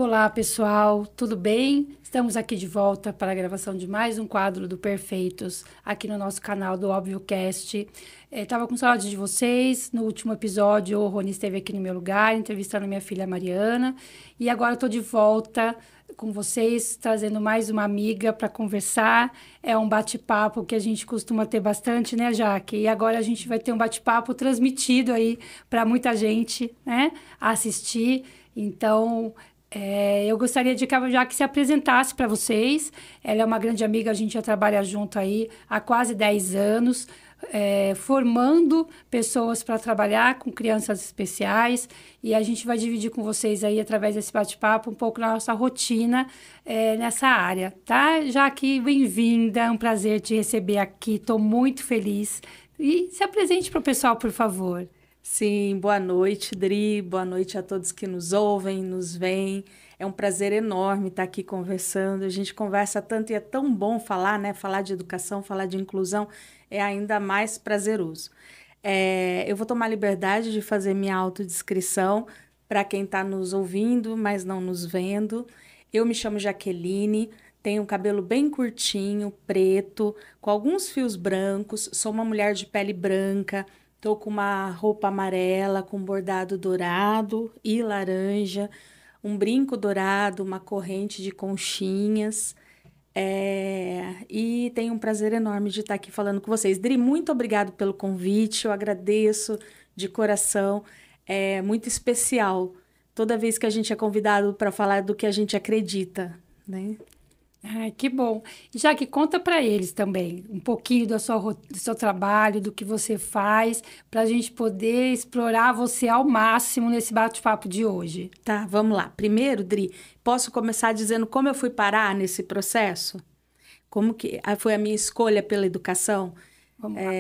Olá, pessoal, tudo bem? Estamos aqui de volta para a gravação de mais um quadro do Perfeitos, aqui no nosso canal do ObvioCast. Estava com saudade de vocês. No último episódio, o Rony esteve aqui no meu lugar, entrevistando minha filha Mariana. E agora eu estou de volta com vocês, trazendo mais uma amiga para conversar. É um bate-papo que a gente costuma ter bastante, né, Jaque? E agora a gente vai ter um bate-papo transmitido aí para muita gente, né, assistir. Então, eu gostaria de que a Jaque se apresentasse para vocês. Ela é uma grande amiga, a gente já trabalha junto aí há quase 10 anos, formando pessoas para trabalhar com crianças especiais. E a gente vai dividir com vocês aí, através desse bate-papo, um pouco da nossa rotina nessa área, tá? Jaque, bem-vinda, é um prazer te receber aqui, estou muito feliz. E se apresente para o pessoal, por favor. Sim, boa noite, Dri. Boa noite a todos que nos ouvem, nos veem. É um prazer enorme estar aqui conversando. A gente conversa tanto e é tão bom falar, né? Falar de educação, falar de inclusão é ainda mais prazeroso. Eu vou tomar liberdade de fazer minha autodescrição para quem está nos ouvindo, mas não nos vendo. Eu me chamo Jaqueline, tenho um cabelo bem curtinho, preto, com alguns fios brancos, sou uma mulher de pele branca. Tô com uma roupa amarela com bordado dourado e laranja, um brinco dourado, uma corrente de conchinhas. E tenho um prazer enorme de estar aqui falando com vocês. Dri, muito obrigado pelo convite, eu agradeço de coração. É muito especial toda vez que a gente é convidado para falar do que a gente acredita, né? Ai, que bom. E já que conta para eles também um pouquinho do seu trabalho, do que você faz, para a gente poder explorar você ao máximo nesse bate-papo de hoje. Tá, vamos lá. Primeiro, Dri, posso começar dizendo como eu fui parar nesse processo? Como que foi a minha escolha pela educação? Vamos lá.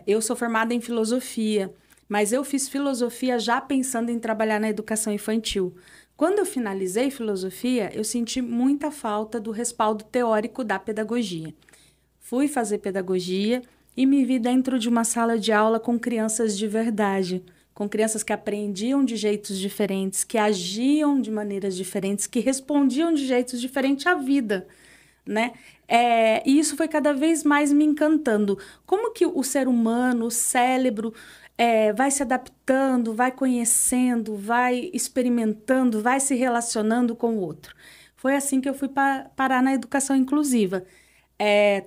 Eu sou formada em filosofia, mas eu fiz filosofia já pensando em trabalhar na educação infantil. Quando eu finalizei filosofia, eu senti muita falta do respaldo teórico da pedagogia. Fui fazer pedagogia e me vi dentro de uma sala de aula com crianças de verdade, com crianças que aprendiam de jeitos diferentes, que agiam de maneiras diferentes, que respondiam de jeitos diferentes à vida, né? E isso foi cada vez mais me encantando. Como que o ser humano, o cérebro, vai se adaptando, vai conhecendo, vai experimentando, vai se relacionando com o outro. Foi assim que eu fui parar na educação inclusiva.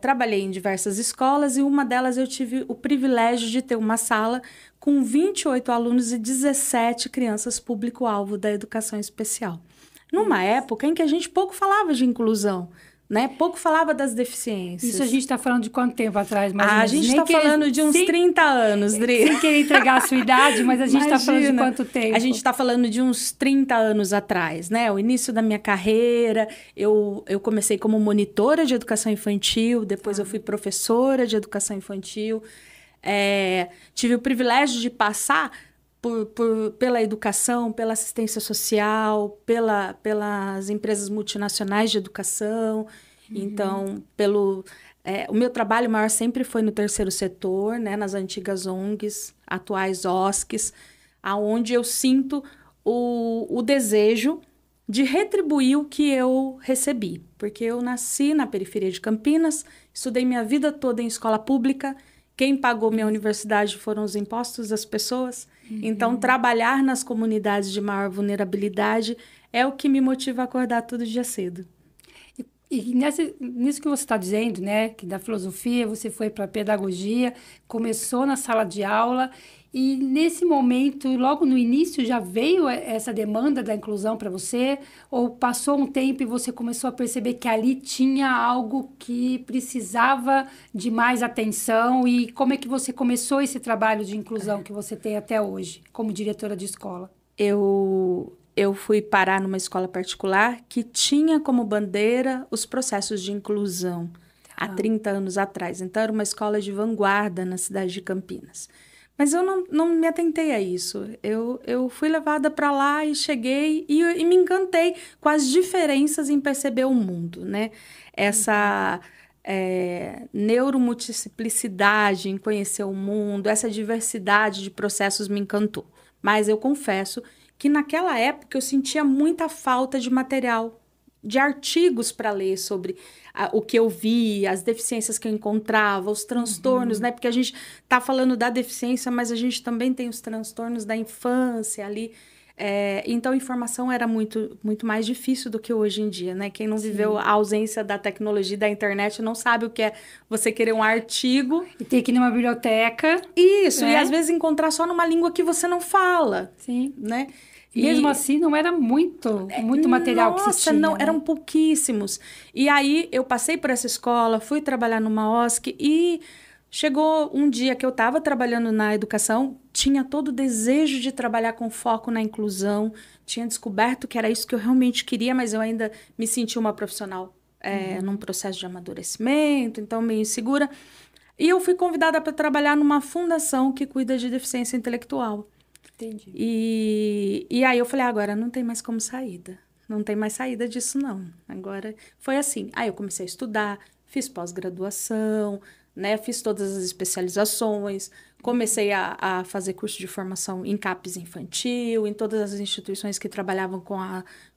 Trabalhei em diversas escolas e uma delas eu tive o privilégio de ter uma sala com 28 alunos e 17 crianças público-alvo da educação especial. Numa época em que a gente pouco falava de inclusão, né? Pouco falava das deficiências. Isso a gente está falando de quanto tempo atrás, mais ou menos? A gente está falando de uns 30 anos, Dri. Sem querer entregar a sua idade, mas a gente está falando de quanto tempo? A gente está falando de uns 30 anos atrás, né? O início da minha carreira, eu comecei como monitora de educação infantil, depois eu fui professora de educação infantil. Tive o privilégio de passar pela educação, pela assistência social, pelas empresas multinacionais de educação. Então, o meu trabalho maior sempre foi no terceiro setor, né, nas antigas ONGs, atuais OSCs, aonde eu sinto o desejo de retribuir o que eu recebi. Porque eu nasci na periferia de Campinas, estudei minha vida toda em escola pública. Quem pagou minha universidade foram os impostos das pessoas. Então, trabalhar nas comunidades de maior vulnerabilidade é o que me motiva a acordar todo dia cedo. E nisso que você está dizendo, né, que da filosofia você foi para a pedagogia, começou na sala de aula, e nesse momento, logo no início, já veio essa demanda da inclusão para você? Ou passou um tempo e você começou a perceber que ali tinha algo que precisava de mais atenção? E como é que você começou esse trabalho de inclusão que você tem até hoje, como diretora de escola? Eu fui parar numa escola particular que tinha como bandeira os processos de inclusão há 30 anos atrás. Então, era uma escola de vanguarda na cidade de Campinas. Mas eu não me atentei a isso. Eu fui levada para lá e cheguei e me encantei com as diferenças em perceber o mundo, né? Essa neuromultiplicidade em conhecer o mundo, essa diversidade de processos me encantou. Mas eu confesso que naquela época eu sentia muita falta de material, de artigos para ler sobre o que eu vi, as deficiências que eu encontrava, os transtornos, né? Porque a gente tá falando da deficiência, mas a gente também tem os transtornos da infância ali. Então, a informação era muito, muito mais difícil do que hoje em dia, né? Quem não viveu a ausência da tecnologia e da internet não sabe o que é você querer um artigo. E ter que ir numa biblioteca. Isso, e às vezes encontrar só numa língua que você não fala. Sim. Né? Mesmo assim, não era muito material que se tinha. Nossa, não, né? eram pouquíssimos. E aí, eu passei por essa escola, fui trabalhar numa OSC e chegou um dia que eu estava trabalhando na educação, tinha todo o desejo de trabalhar com foco na inclusão, tinha descoberto que era isso que eu realmente queria, mas eu ainda me sentia uma profissional num processo de amadurecimento, então meio insegura. E eu fui convidada para trabalhar numa fundação que cuida de deficiência intelectual. Entendi. E aí eu falei, agora não tem mais como saída. Não tem mais saída disso, não. Agora foi assim. Aí eu comecei a estudar, fiz pós-graduação, né? Fiz todas as especializações, comecei a fazer curso de formação em CAPES infantil, em todas as instituições que trabalhavam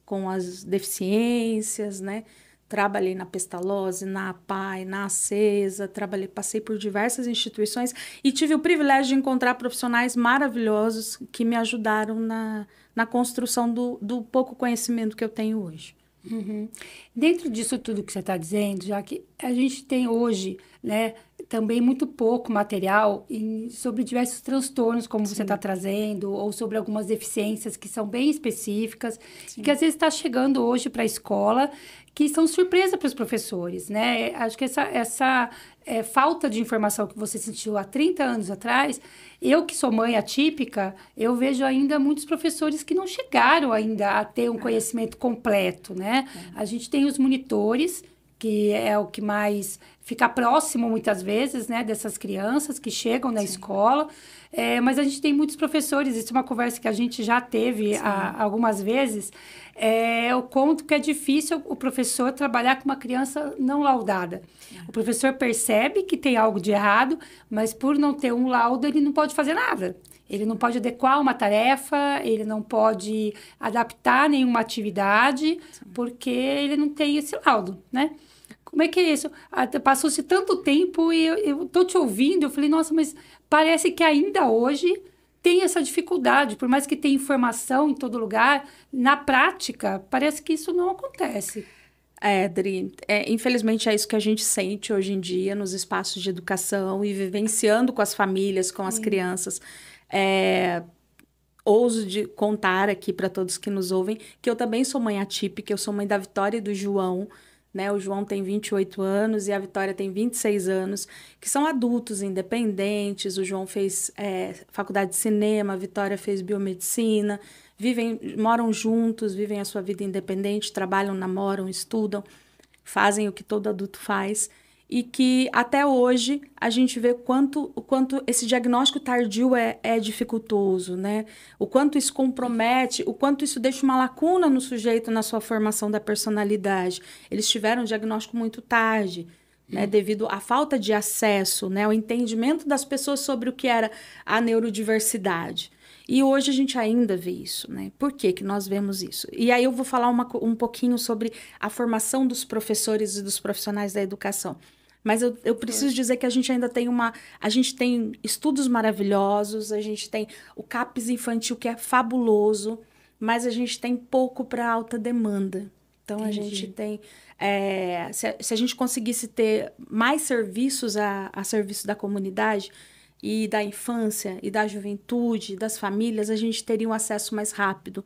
com as deficiências, né? Trabalhei na Pestalozzi, na APAE, na Acesa, passei por diversas instituições e tive o privilégio de encontrar profissionais maravilhosos que me ajudaram na construção do pouco conhecimento que eu tenho hoje. Uhum. Dentro disso tudo que você está dizendo, já que a gente tem hoje, né, também muito pouco material sobre diversos transtornos, como você está trazendo, ou sobre algumas deficiências que são bem específicas, e que às vezes está chegando hoje para a escola, que são surpresa para os professores, né? Acho que essa falta de informação que você sentiu há 30 anos atrás, eu que sou mãe atípica, eu vejo ainda muitos professores que não chegaram ainda a ter um conhecimento completo, né? A gente tem os monitores, que é o que mais fica próximo, muitas vezes, né, dessas crianças que chegam na escola, mas a gente tem muitos professores, isso é uma conversa que a gente já teve algumas vezes, o quanto que é difícil o professor trabalhar com uma criança não laudada. O professor percebe que tem algo de errado, mas por não ter um laudo, ele não pode fazer nada. Ele não pode adequar uma tarefa, ele não pode adaptar nenhuma atividade, porque ele não tem esse laudo, né? Como é que é isso? Passou-se tanto tempo e eu tô te ouvindo, eu falei, nossa, mas parece que ainda hoje tem essa dificuldade, por mais que tenha informação em todo lugar, na prática, parece que isso não acontece. Dri, infelizmente é isso que a gente sente hoje em dia nos espaços de educação e vivenciando com as famílias, com as crianças. Ouso de contar aqui para todos que nos ouvem que eu também sou mãe atípica, eu sou mãe da Vitória e do João, né? O João tem 28 anos e a Vitória tem 26 anos, que são adultos independentes. O João fez faculdade de cinema, a Vitória fez biomedicina, moram juntos, vivem a sua vida independente, trabalham, namoram, estudam, fazem o que todo adulto faz. E que até hoje a gente vê o quanto esse diagnóstico tardio é dificultoso, né? O quanto isso compromete, o quanto isso deixa uma lacuna no sujeito na sua formação da personalidade. Eles tiveram um diagnóstico muito tarde, né? Devido à falta de acesso, né? O entendimento das pessoas sobre o que era a neurodiversidade. E hoje a gente ainda vê isso, né? Por que que nós vemos isso? E aí eu vou falar um pouquinho sobre a formação dos professores e dos profissionais da educação. Mas eu preciso dizer que a gente ainda tem a gente tem estudos maravilhosos, a gente tem o CAPES infantil, que é fabuloso, mas a gente tem pouco para alta demanda. Então, a gente tem... se a gente conseguisse ter mais serviços a serviço da comunidade e da infância e da juventude, das famílias, a gente teria um acesso mais rápido.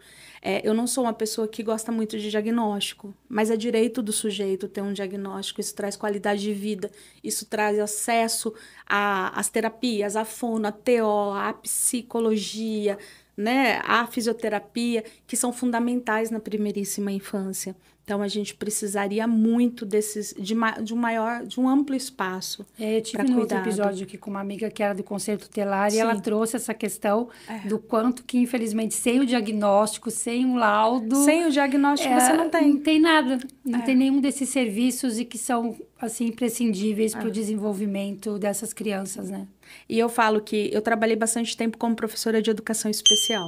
Eu não sou uma pessoa que gosta muito de diagnóstico, mas é direito do sujeito ter um diagnóstico, isso traz qualidade de vida, isso traz acesso às terapias, à fono, à TO, à psicologia, né, à fisioterapia, que são fundamentais na primeiríssima infância. Então, a gente precisaria muito de um amplo espaço. Eu tive um outro episódio aqui com uma amiga que era do Conselho Tutelar e ela trouxe essa questão do quanto que, infelizmente, sem o diagnóstico, sem um laudo... Sem o diagnóstico, você não tem. Não tem nada. Não tem nenhum desses serviços e que são, assim, imprescindíveis para o desenvolvimento dessas crianças, né? E eu falo que eu trabalhei bastante tempo como professora de educação especial.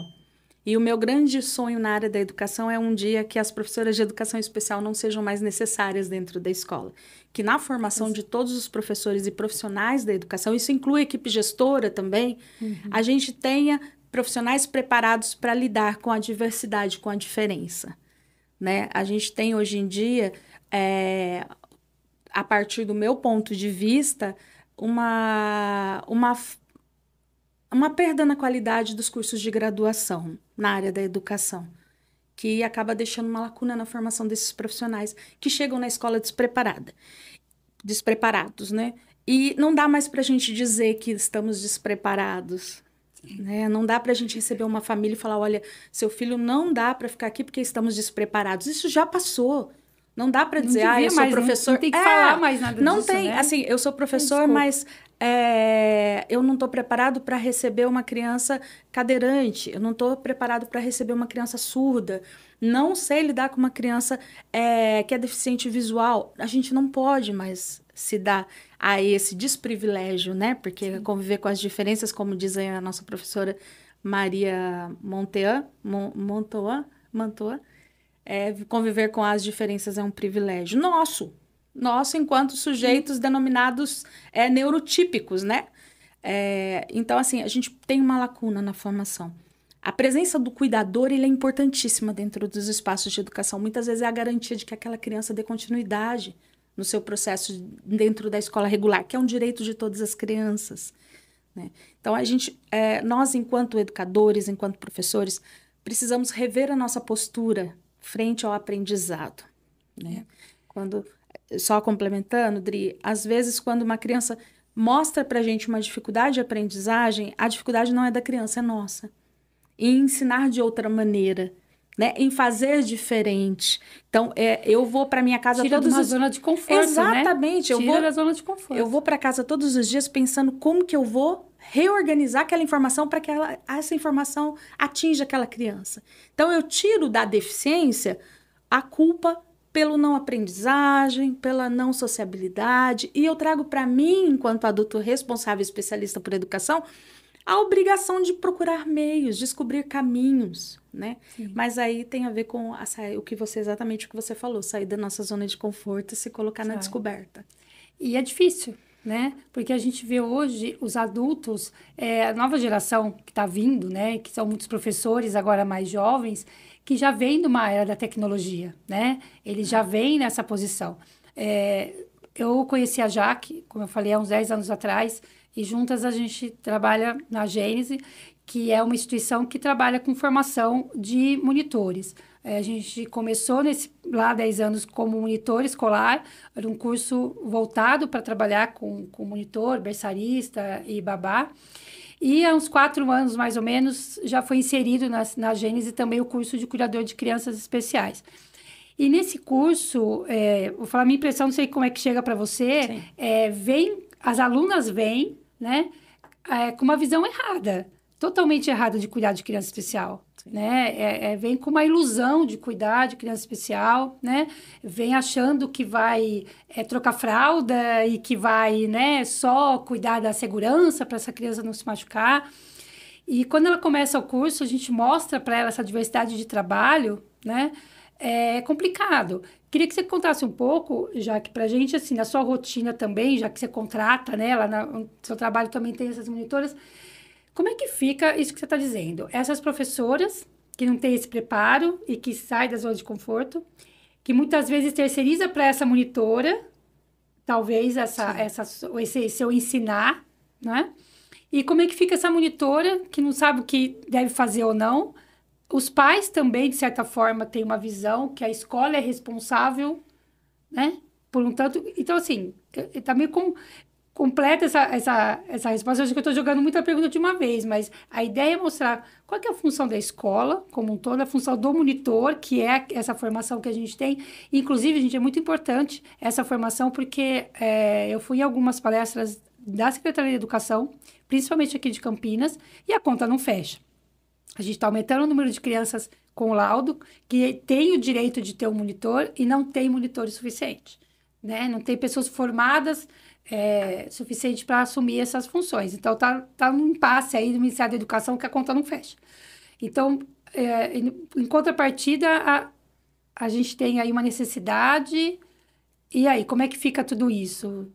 E o meu grande sonho na área da educação é um dia que as professoras de educação especial não sejam mais necessárias dentro da escola. Que na formação de todos os professores e profissionais da educação, isso inclui a equipe gestora também, a gente tenha profissionais preparados para lidar com a diversidade, com a diferença. Né? A gente tem hoje em dia, a partir do meu ponto de vista, uma perda na qualidade dos cursos de graduação na área da educação, que acaba deixando uma lacuna na formação desses profissionais que chegam na escola despreparados, né? E não dá mais para a gente dizer que estamos despreparados, né? Não dá para a gente receber uma família e falar, olha, seu filho não dá para ficar aqui porque estamos despreparados. Isso já passou. Não dá para dizer, eu sou professor... Não tem que falar mais nada disso, Não tem, né? assim, eu sou professor, mas eu não estou preparado para receber uma criança cadeirante, eu não estou preparado para receber uma criança surda, não sei lidar com uma criança que é deficiente visual. A gente não pode mais se dar a esse desprivilégio, né? Porque conviver com as diferenças, como diz a nossa professora Maria Montoa, conviver com as diferenças é um privilégio nosso enquanto sujeitos denominados neurotípicos, né? Então, assim, a gente tem uma lacuna na formação. A presença do cuidador, ele é importantíssima dentro dos espaços de educação. Muitas vezes é a garantia de que aquela criança dê continuidade no seu processo dentro da escola regular, que é um direito de todas as crianças, né? Então, nós, enquanto educadores, enquanto professores, precisamos rever a nossa postura frente ao aprendizado, né? Só complementando, Dri, às vezes quando uma criança mostra pra gente uma dificuldade de aprendizagem, a dificuldade não é da criança, é nossa. Em ensinar de outra maneira, né? Em fazer diferente. Então, eu vou para minha casa Tira todos de uma os... zona de conforto, Exatamente. Né? Tira da zona de conforto. Eu vou para casa todos os dias pensando como que eu vou reorganizar aquela informação para que essa informação atinja aquela criança. Então, eu tiro da deficiência a culpa pelo não aprendizagem, pela não sociabilidade, e eu trago para mim, enquanto adulto responsável e especialista por educação, a obrigação de procurar meios, descobrir caminhos, né? Sim. Mas aí tem a ver com exatamente o que você falou, sair da nossa zona de conforto e se colocar na descoberta. E é difícil, né? Porque a gente vê hoje os adultos, a nova geração que está vindo, né? Que são muitos professores agora mais jovens, que já vêm de uma era da tecnologia, né? Eles já vêm nessa posição. Eu conheci a Jaque, como eu falei, há uns 10 anos atrás, e juntas a gente trabalha na Gênese, que é uma instituição que trabalha com formação de monitores. A gente começou lá há 10 anos como monitor escolar, era um curso voltado para trabalhar com monitor, berçarista e babá. E há uns 4 anos, mais ou menos, já foi inserido na Gênese também o curso de cuidador de crianças especiais. E nesse curso, vou falar a minha impressão, não sei como é que chega para você, as alunas vêm, né, com uma visão errada, totalmente errada de cuidar de criança especial, né? Vem com uma ilusão de cuidar de criança especial, né? Vem achando que vai trocar fralda e que vai, né, só cuidar da segurança para essa criança não se machucar. E quando ela começa o curso, a gente mostra para ela essa diversidade de trabalho, né? É complicado. Queria que você contasse um pouco, já que pra gente, assim, na sua rotina também, já que você contrata, né, lá no seu trabalho também tem essas monitoras, como é que fica isso que você está dizendo? Essas professoras que não têm esse preparo e que saem da zona de conforto, que muitas vezes terceiriza para essa monitora, talvez esse seu ensinar, né? E como é que fica essa monitora que não sabe o que deve fazer ou não? Os pais também, de certa forma, têm uma visão que a escola é responsável, né? Por um tanto... Então, assim, tá meio completa essa resposta. Eu acho que eu estou jogando muita pergunta de uma vez, mas a ideia é mostrar qual que é a função da escola, como um todo, a função do monitor, que é essa formação que a gente tem. Inclusive, gente, é muito importante essa formação, porque eu fui em algumas palestras da Secretaria de Educação, principalmente aqui de Campinas, e a conta não fecha. A gente está aumentando o número de crianças com laudo, que tem o direito de ter um monitor e não tem monitores suficientes, né? Não tem pessoas formadas suficiente para assumir essas funções. Então, tá num impasse aí do Ministério da Educação que a conta não fecha. Então, em contrapartida, a gente tem aí uma necessidade. E aí, como é que fica tudo isso?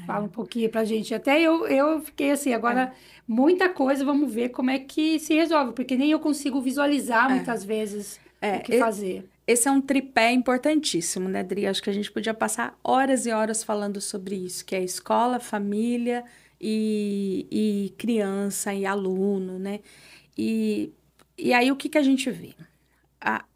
Fala um pouquinho pra gente. Até eu fiquei assim, agora, muita coisa, vamos ver como é que se resolve, porque nem eu consigo visualizar muitas vezes o que fazer. Esse é um tripé importantíssimo, né, Adri? Acho que a gente podia passar horas e horas falando sobre isso, que é escola, família e criança e aluno, né? E, e aí, o que que a gente vê?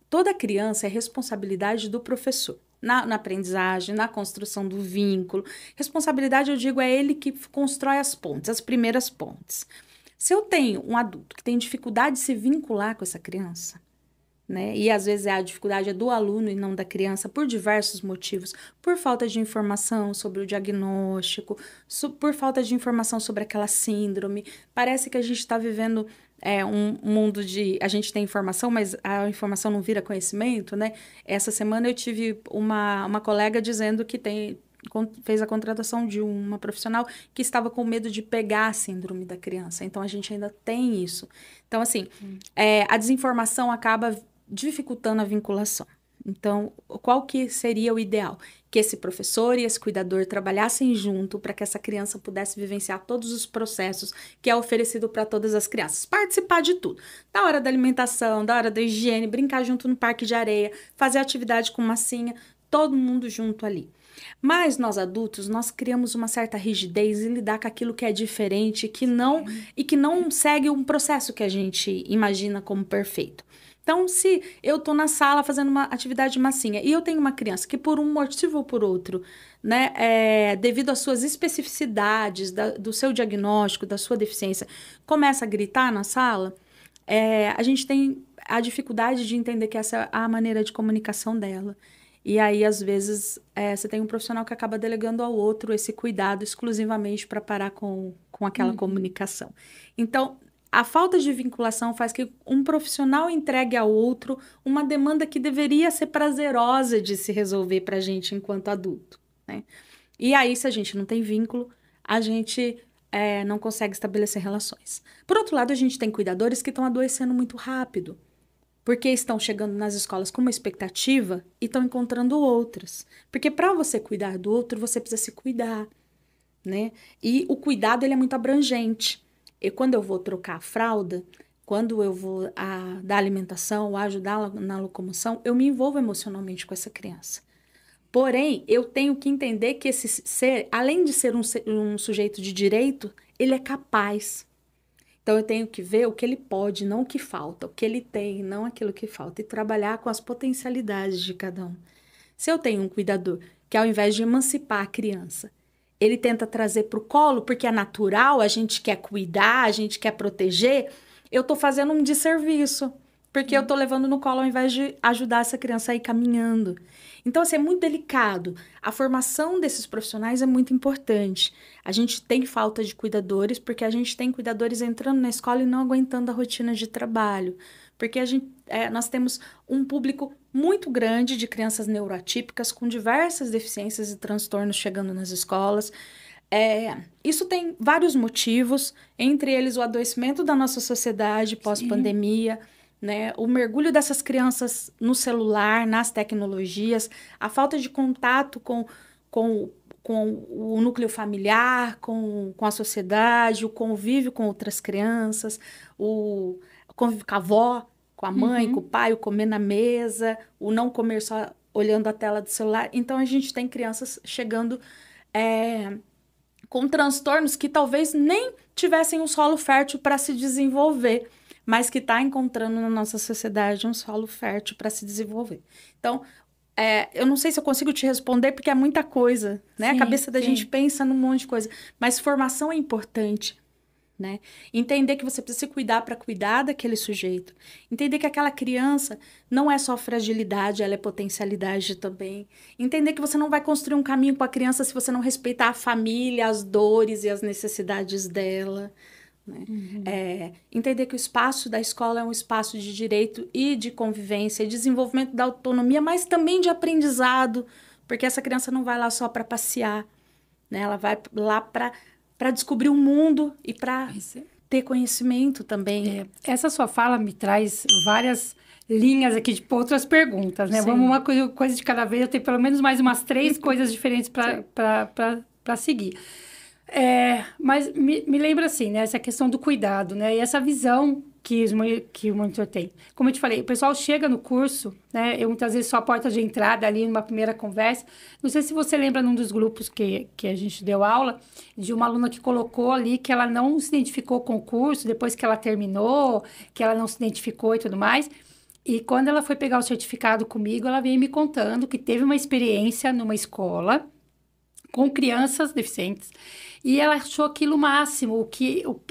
Toda criança é responsabilidade do professor. Na aprendizagem, na construção do vínculo. Responsabilidade, eu digo, é ele que constrói as pontes, as primeiras pontes. Se eu tenho um adulto que tem dificuldade de se vincular com essa criança, né? E às vezes a dificuldade é do aluno e não da criança, por diversos motivos, por falta de informação sobre o diagnóstico, por falta de informação sobre aquela síndrome. Parece que a gente está vivendo um mundo de... A gente tem informação, mas a informação não vira conhecimento, né? Essa semana eu tive uma colega dizendo que fez a contratação de uma profissional que estava com medo de pegar a síndrome da criança. Então, a gente ainda tem isso. Então, assim, a desinformação acaba dificultando a vinculação. Então, qual que seria o ideal? Que esse professor e esse cuidador trabalhassem junto para que essa criança pudesse vivenciar todos os processos que é oferecido para todas as crianças. Participar de tudo. Da hora da alimentação, da hora da higiene, brincar junto no parque de areia, fazer atividade com massinha, todo mundo junto ali. Mas nós adultos, nós criamos uma certa rigidez em lidar com aquilo que é diferente e que não segue um processo que a gente imagina como perfeito. Então, se eu estou na sala fazendo uma atividade de massinha e eu tenho uma criança que por um motivo ou por outro, né, devido às suas especificidades, do seu diagnóstico, da sua deficiência, começa a gritar na sala, a gente tem a dificuldade de entender que essa é a maneira de comunicação dela. E aí, às vezes, você tem um profissional que acaba delegando ao outro esse cuidado exclusivamente para parar com aquela comunicação. Então, a falta de vinculação faz que um profissional entregue ao outro uma demanda que deveria ser prazerosa de se resolver para a gente enquanto adulto, né? E aí, se a gente não tem vínculo, a gente não consegue estabelecer relações. Por outro lado, a gente tem cuidadores que estão adoecendo muito rápido, porque estão chegando nas escolas com uma expectativa e estão encontrando outras. Porque para você cuidar do outro, você precisa se cuidar, né? E o cuidado, ele é muito abrangente. E quando eu vou trocar a fralda, quando eu vou dar alimentação, ajudá-la na locomoção, eu me envolvo emocionalmente com essa criança. Porém, eu tenho que entender que esse ser, além de ser um sujeito de direito, ele é capaz. Então, eu tenho que ver o que ele pode, não o que falta. O que ele tem, não aquilo que falta. E trabalhar com as potencialidades de cada um. Se eu tenho um cuidador que, ao invés de emancipar a criança, ele tenta trazer para o colo, porque é natural, a gente quer cuidar, a gente quer proteger, eu estou fazendo um desserviço, porque eu estou levando no colo ao invés de ajudar essa criança a ir caminhando. Então, assim, é muito delicado. A formação desses profissionais é muito importante. A gente tem falta de cuidadores, porque a gente tem cuidadores entrando na escola e não aguentando a rotina de trabalho. Porque nós temos um público muito grande de crianças neuroatípicas com diversas deficiências e transtornos chegando nas escolas. Isso tem vários motivos, entre eles o adoecimento da nossa sociedade pós-pandemia, né? O mergulho dessas crianças no celular, nas tecnologias, a falta de contato com o núcleo familiar, com a sociedade, o convívio com outras crianças, o convívio com a avó, com a mãe, com o pai, o comer na mesa, o não comer só olhando a tela do celular. Então, a gente tem crianças chegando com transtornos que talvez nem tivessem um solo fértil para se desenvolver, mas que está encontrando na nossa sociedade um solo fértil para se desenvolver. Então, eu não sei se eu consigo te responder, porque é muita coisa, né? Sim, a cabeça da gente pensa num monte de coisa, mas formação é importante, né? Entender que você precisa se cuidar para cuidar daquele sujeito. Entender que aquela criança não é só fragilidade, ela é potencialidade também. Entender que você não vai construir um caminho com a criança se você não respeitar a família, as dores e as necessidades dela, né? Entender que o espaço da escola é um espaço de direito e de convivência, desenvolvimento da autonomia, mas também de aprendizado, porque essa criança não vai lá só para passear, né? Ela vai lá para descobrir o mundo e para ter conhecimento também. Essa sua fala me traz várias linhas aqui de outras perguntas, né? Sim. Vamos uma coisa de cada vez. Eu tenho pelo menos mais umas 3 coisas diferentes para seguir. Mas me lembra assim, né? Essa questão do cuidado, né? E essa visão que o monitor tem. Como eu te falei, o pessoal chega no curso, né? Eu muitas vezes sou a porta de entrada ali numa primeira conversa. Não sei se você lembra num dos grupos que a gente deu aula, de uma aluna que colocou ali que ela não se identificou com o curso, depois que ela terminou, que ela não se identificou e tudo mais. E quando ela foi pegar o certificado comigo, ela veio me contando que teve uma experiência numa escola com crianças deficientes. E ela achou aquilo o máximo.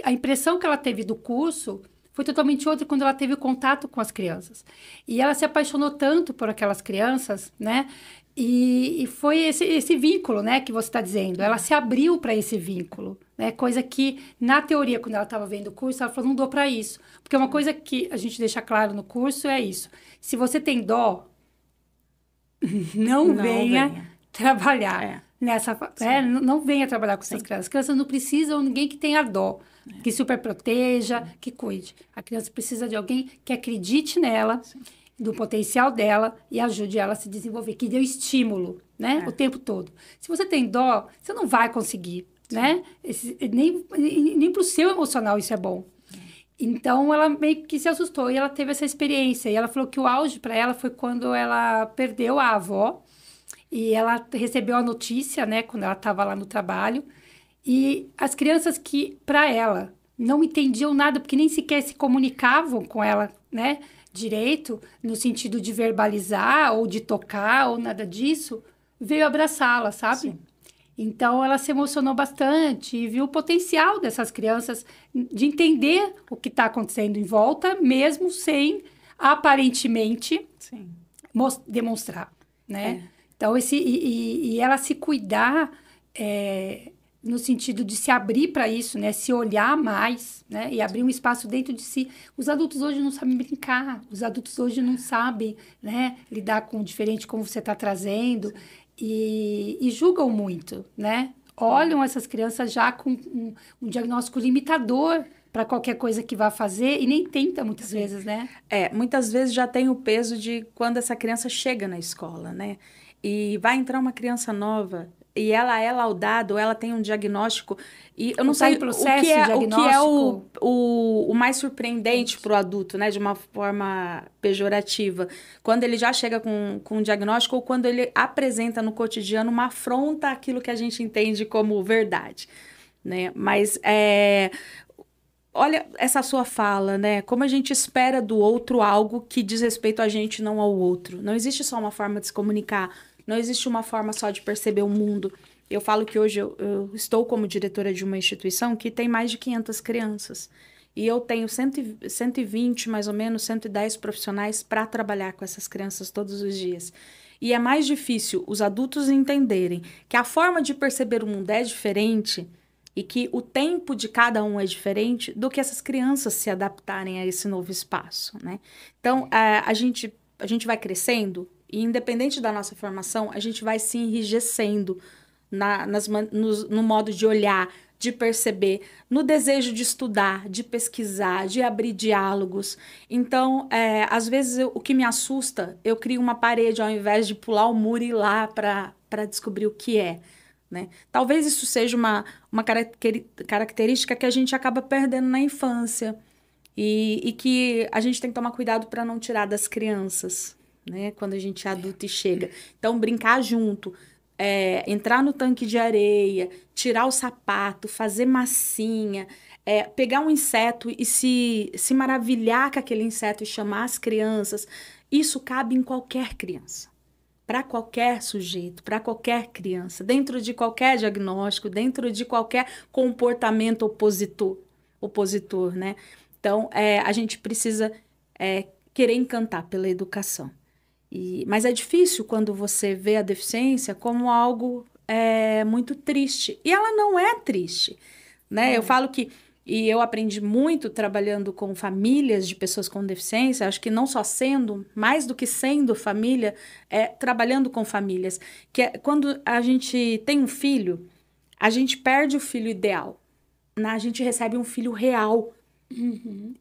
A impressão que ela teve do curso foi totalmente outra quando ela teve o contato com as crianças. E ela se apaixonou tanto por aquelas crianças, né? E foi esse vínculo, né, que você está dizendo. Ela se abriu para esse vínculo, né? Coisa que, na teoria, quando ela estava vendo o curso, ela falou, não dou para isso. Porque uma coisa que a gente deixa claro no curso é isso. Se você tem dó, não venha trabalhar nessa... não venha trabalhar com essas crianças. As crianças não precisam de ninguém que tenha dó, que super proteja, que cuide. A criança precisa de alguém que acredite nela, do potencial dela e ajude ela a se desenvolver, que dê o estímulo, né? O tempo todo. Se você tem dó, você não vai conseguir, né? Nem para o seu emocional isso é bom. Então, ela meio que se assustou e ela teve essa experiência. E ela falou que o auge para ela foi quando ela perdeu a avó e ela recebeu a notícia, né? Quando ela estava lá no trabalho. E as crianças que, para ela, não entendiam nada, porque nem sequer se comunicavam com ela, né? Direito, no sentido de verbalizar ou de tocar ou nada disso, veio abraçá-la, sabe? Sim. Então, ela se emocionou bastante e viu o potencial dessas crianças de entender o que está acontecendo em volta, mesmo sem, aparentemente, demonstrar, né? Então, e ela se cuidar no sentido de se abrir para isso, né? Se olhar mais, né? E abrir um espaço dentro de si. Os adultos hoje não sabem brincar. Os adultos hoje não sabem, né? Lidar com o diferente como você está trazendo. E julgam muito, né? Olham essas crianças já com um diagnóstico limitador para qualquer coisa que vá fazer e nem tenta muitas vezes, né? Muitas vezes já tem o peso de quando essa criança chega na escola, né? E vai entrar uma criança nova e ela é laudada, ou ela tem um diagnóstico, e eu não sei o que é o mais surpreendente para o adulto, né, de uma forma pejorativa, quando ele já chega com um diagnóstico, ou quando ele apresenta no cotidiano uma afronta àquilo que a gente entende como verdade, né, mas olha essa sua fala, né, como a gente espera do outro algo que diz respeito a gente, não ao outro. Não existe só uma forma de se comunicar, não existe uma forma só de perceber o mundo. Eu falo que hoje eu estou como diretora de uma instituição que tem mais de 500 crianças. E eu tenho 120, mais ou menos, 110 profissionais para trabalhar com essas crianças todos os dias. E é mais difícil os adultos entenderem que a forma de perceber o mundo é diferente e que o tempo de cada um é diferente do que essas crianças se adaptarem a esse novo espaço, né? Então, a gente vai crescendo, e independente da nossa formação, a gente vai se enrijecendo no modo de olhar, de perceber, no desejo de estudar, de pesquisar, de abrir diálogos. Então, às vezes, o que me assusta, eu crio uma parede ao invés de pular o muro e ir lá para descobrir o que é, né? Talvez isso seja uma característica que a gente acaba perdendo na infância e que a gente tem que tomar cuidado para não tirar das crianças, né? Quando a gente é adulto e chega. Então, brincar junto, entrar no tanque de areia, tirar o sapato, fazer massinha, pegar um inseto e se maravilhar com aquele inseto e chamar as crianças, isso cabe em qualquer criança, para qualquer sujeito, para qualquer criança, dentro de qualquer diagnóstico, dentro de qualquer comportamento opositor, né? Então, a gente precisa querer encantar pela educação. Mas é difícil quando você vê a deficiência como algo muito triste. E ela não é triste, né? Eu falo que... E eu aprendi muito trabalhando com famílias de pessoas com deficiência, acho que não só sendo, mais do que sendo família, trabalhando com famílias. Que quando a gente tem um filho, a gente perde o filho ideal. a gente recebe um filho real.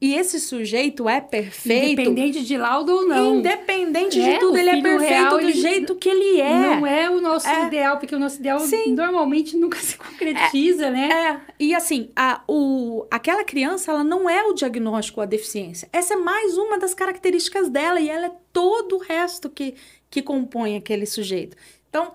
E esse sujeito é perfeito. Independente de laudo ou não. Independente de tudo, ele é perfeito real, do jeito que ele é. Não é o nosso ideal, porque o nosso ideal normalmente nunca se concretiza, né? E assim, aquela criança, ela não é o diagnóstico, a deficiência. Essa é mais uma das características dela, e ela é todo o resto que compõe aquele sujeito. Então,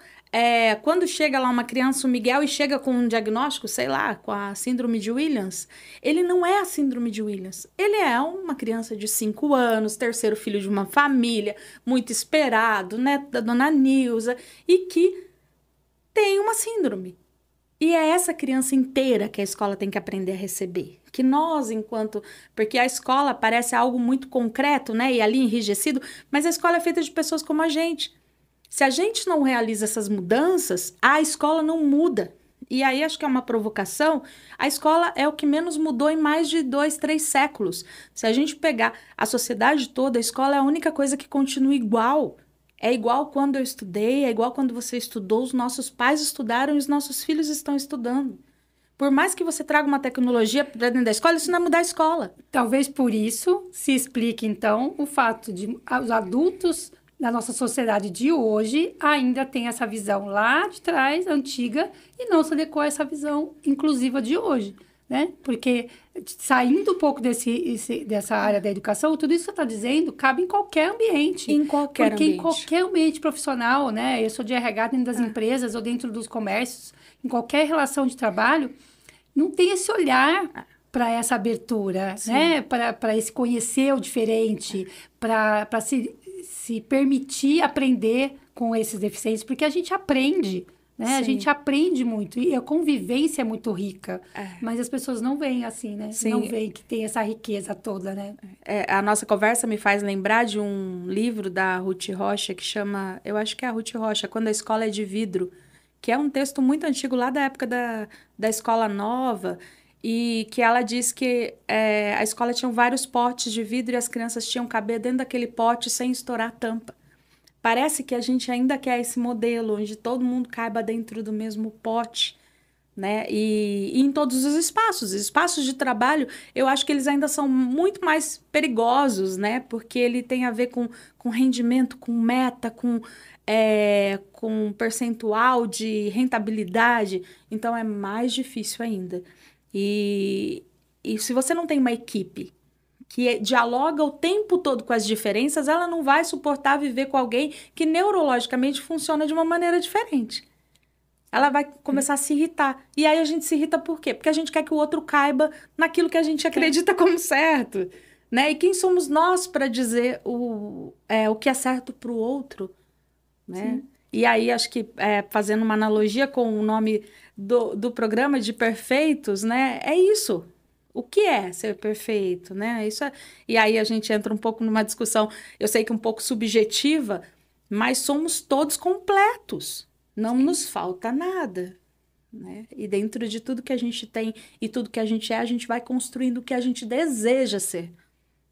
quando chega lá uma criança, o Miguel, e chega com um diagnóstico, sei lá, com a síndrome de Williams, ele não é a síndrome de Williams. Ele é uma criança de 5 anos, terceiro filho de uma família, muito esperado, neto da dona Nilza, e que tem uma síndrome. E é essa criança inteira que a escola tem que aprender a receber. Que nós, porque a escola parece algo muito concreto, né? E ali enrijecido, mas a escola é feita de pessoas como a gente. Se a gente não realiza essas mudanças, a escola não muda. E aí acho que é uma provocação. A escola é o que menos mudou em mais de 2, 3 séculos. Se a gente pegar a sociedade toda, a escola é a única coisa que continua igual. É igual quando eu estudei, é igual quando você estudou, os nossos pais estudaram e os nossos filhos estão estudando. Por mais que você traga uma tecnologia para dentro da escola, isso não é mudar a escola. Talvez por isso se explique, então, o fato de os adultos na nossa sociedade de hoje ainda tem essa visão lá de trás, antiga, e não se adequou a essa visão inclusiva de hoje, né? Porque saindo um pouco dessa área da educação, tudo isso que você está dizendo cabe em qualquer ambiente. Em qualquer porque ambiente. Em qualquer ambiente profissional, né? Eu sou de RH dentro das empresas ou dentro dos comércios, em qualquer relação de trabalho, não tem esse olhar para essa abertura, né? Para esse conhecer o diferente, para se permitir aprender com esses deficientes, porque a gente aprende, né? Sim. A gente aprende muito, e a convivência é muito rica, mas as pessoas não veem assim, né? Sim. Não veem que tem essa riqueza toda, né? A nossa conversa me faz lembrar de um livro da Ruth Rocha, que chama, eu acho que é a Ruth Rocha, Quando a Escola é de Vidro, que é um texto muito antigo, lá da época da Escola Nova, e que ela diz que a escola tinha vários potes de vidro e as crianças tinham que caber dentro daquele pote sem estourar a tampa. Parece que a gente ainda quer esse modelo, onde todo mundo caiba dentro do mesmo pote, né? E em todos os espaços de trabalho, eu acho que eles ainda são muito mais perigosos, né? Porque ele tem a ver com rendimento, com meta, com percentual de rentabilidade. Então, é mais difícil ainda. E se você não tem uma equipe que dialoga o tempo todo com as diferenças, ela não vai suportar viver com alguém que neurologicamente funciona de uma maneira diferente. Ela vai começar a se irritar. E aí a gente se irrita por quê? Porque a gente quer que o outro caiba naquilo que a gente acredita como certo, né? E quem somos nós para dizer o que é certo para o outro, né? Sim. E aí, acho que, fazendo uma analogia com o nome do programa de perfeitos, né? É isso. O que é ser perfeito, né? E aí a gente entra um pouco numa discussão, eu sei que um pouco subjetiva, mas somos todos completos. Não nos falta nada, né? E dentro de tudo que a gente tem e tudo que a gente é, a gente vai construindo o que a gente deseja ser.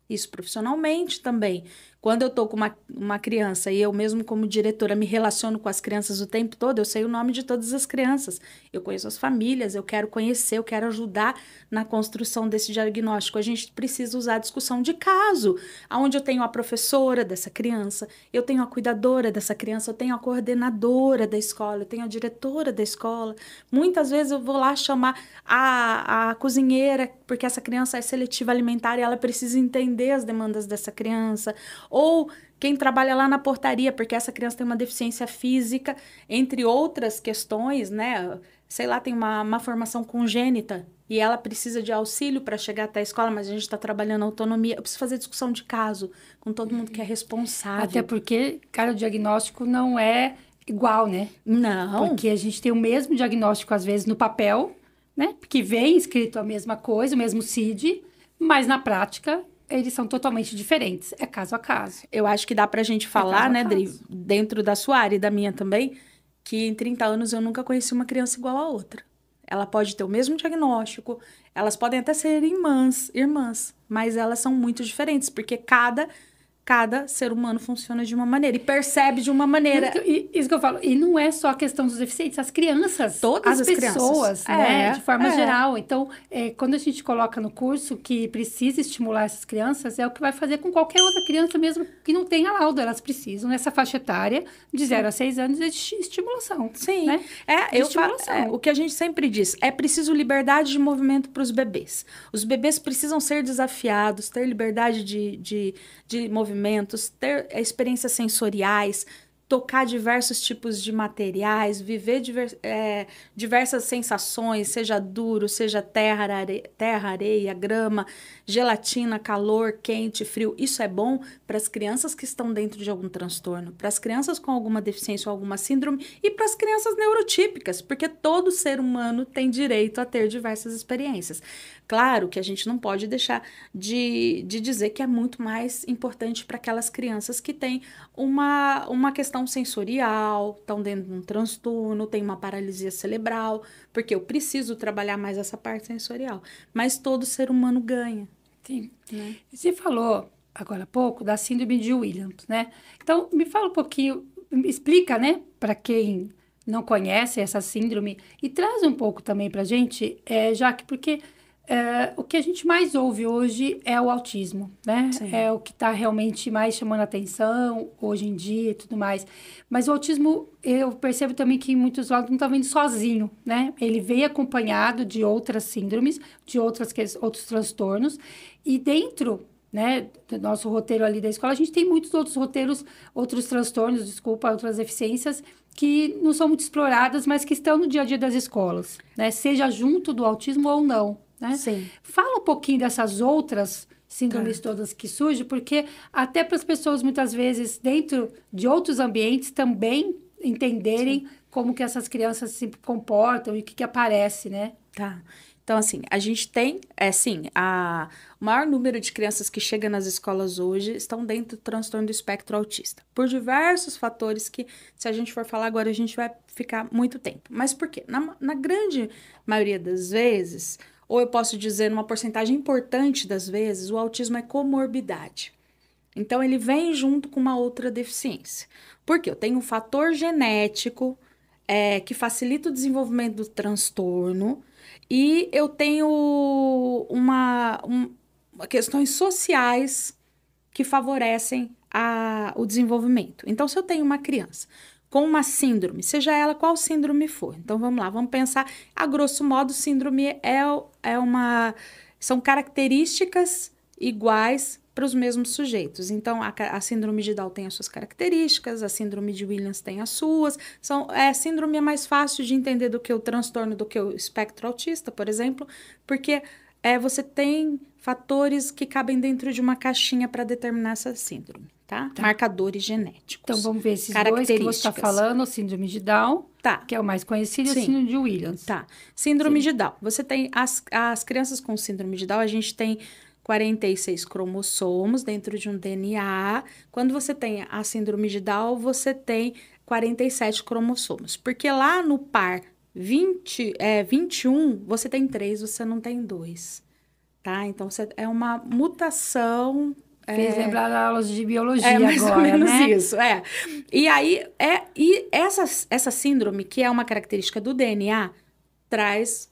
Isso profissionalmente também. Quando eu estou com uma criança e eu mesmo como diretora me relaciono com as crianças o tempo todo, eu sei o nome de todas as crianças. Eu conheço as famílias, eu quero conhecer, eu quero ajudar na construção desse diagnóstico. A gente precisa usar a discussão de caso, onde eu tenho a professora dessa criança, eu tenho a cuidadora dessa criança, eu tenho a coordenadora da escola, eu tenho a diretora da escola. Muitas vezes eu vou lá chamar a cozinheira, porque essa criança é seletiva alimentar e ela precisa entender as demandas dessa criança. Ou quem trabalha lá na portaria, porque essa criança tem uma deficiência física, entre outras questões, né? Sei lá, tem uma formação congênita e ela precisa de auxílio para chegar até a escola, mas a gente está trabalhando autonomia. Eu preciso fazer discussão de caso com todo mundo que é responsável. Até porque, cara, o diagnóstico não é igual, né? Não. Porque a gente tem o mesmo diagnóstico, às vezes, no papel, né? Que vem escrito a mesma coisa, o mesmo CID, mas na prática eles são totalmente diferentes. É caso a caso. Eu acho que dá pra gente falar, né, Dri, dentro da sua área e da minha também, que em 30 anos eu nunca conheci uma criança igual a outra. Ela pode ter o mesmo diagnóstico, elas podem até ser irmãs, mas elas são muito diferentes, porque cada cada ser humano funciona de uma maneira e percebe de uma maneira. Isso que eu falo. E não é só a questão dos deficientes, as crianças. Todas as pessoas, crianças. né? De forma geral. Então, quando a gente coloca no curso que precisa estimular essas crianças, é o que vai fazer com qualquer outra criança, mesmo que não tenha laudo. Elas precisam, nessa faixa etária, de 0 a 6 anos, de estimulação. Sim. Né? O que a gente sempre diz, é preciso liberdade de movimento para os bebês. Os bebês precisam ser desafiados, ter liberdade de movimentos, ter experiências sensoriais, tocar diversos tipos de materiais, viver diversas sensações, seja duro, seja terra, areia, grama, gelatina, calor, quente, frio. Isso é bom para as crianças que estão dentro de algum transtorno, para as crianças com alguma deficiência ou alguma síndrome e para as crianças neurotípicas, porque todo ser humano tem direito a ter diversas experiências. Claro que a gente não pode deixar de dizer que é muito mais importante para aquelas crianças que têm uma questão sensorial, estão dentro de um transtorno, tem uma paralisia cerebral, porque eu preciso trabalhar mais essa parte sensorial. Mas todo ser humano ganha. Sim. Né? Você falou agora há pouco da síndrome de Williams, né? Então, me fala um pouquinho, explica, né, para quem não conhece essa síndrome e traz um pouco também para a gente, Jaque, porque o que a gente mais ouve hoje é o autismo, né? Sim. É o que está realmente mais chamando a atenção hoje em dia e tudo mais. Mas o autismo, eu percebo também que em muitos lados não está vindo sozinho, né? Ele vem acompanhado de outras síndromes, de outros transtornos. E dentro, né, do nosso roteiro ali da escola, a gente tem muitos outros roteiros, outros transtornos, outras deficiências que não são muito exploradas, mas que estão no dia a dia das escolas, né? Seja junto do autismo ou não. Né? Sim. Fala um pouquinho dessas outras síndromes todas que surgem, porque até para as pessoas, muitas vezes, dentro de outros ambientes, também entenderem como que essas crianças se comportam e o que aparece, né? Tá. Então, assim, a gente tem, o maior número de crianças que chegam nas escolas hoje estão dentro do transtorno do espectro autista, por diversos fatores que, se a gente for falar agora, a gente vai ficar muito tempo. Mas por quê? Na grande maioria das vezes, ou eu posso dizer, numa porcentagem importante das vezes, o autismo é comorbidade. Então, ele vem junto com uma outra deficiência. Por quê? Eu tenho um fator genético que facilita o desenvolvimento do transtorno e eu tenho questões sociais que favorecem o desenvolvimento. Então, se eu tenho uma criança com uma síndrome, seja ela qual síndrome for. Então, vamos lá, vamos pensar, a grosso modo, síndrome são características iguais para os mesmos sujeitos. Então, a síndrome de Down tem as suas características, a síndrome de Williams tem as suas. A síndrome é mais fácil de entender do que o transtorno, do que o espectro autista, por exemplo, porque você tem fatores que cabem dentro de uma caixinha para determinar essa síndrome, tá? Marcadores genéticos. Então, vamos ver esses dois que você está falando, o síndrome de Down, que é o mais conhecido, e o síndrome de Williams. Tá. Síndrome de Down. Você tem as crianças com síndrome de Down, a gente tem 46 cromossomos dentro de um DNA. Quando você tem a síndrome de Down, você tem 47 cromossomos. Porque lá no par 21, você tem 3, você não tem 2. Tá? Então, é uma mutação. Fez lembrar aulas de biologia mais agora, ou menos né? Isso, E aí, essa síndrome, que é uma característica do DNA, traz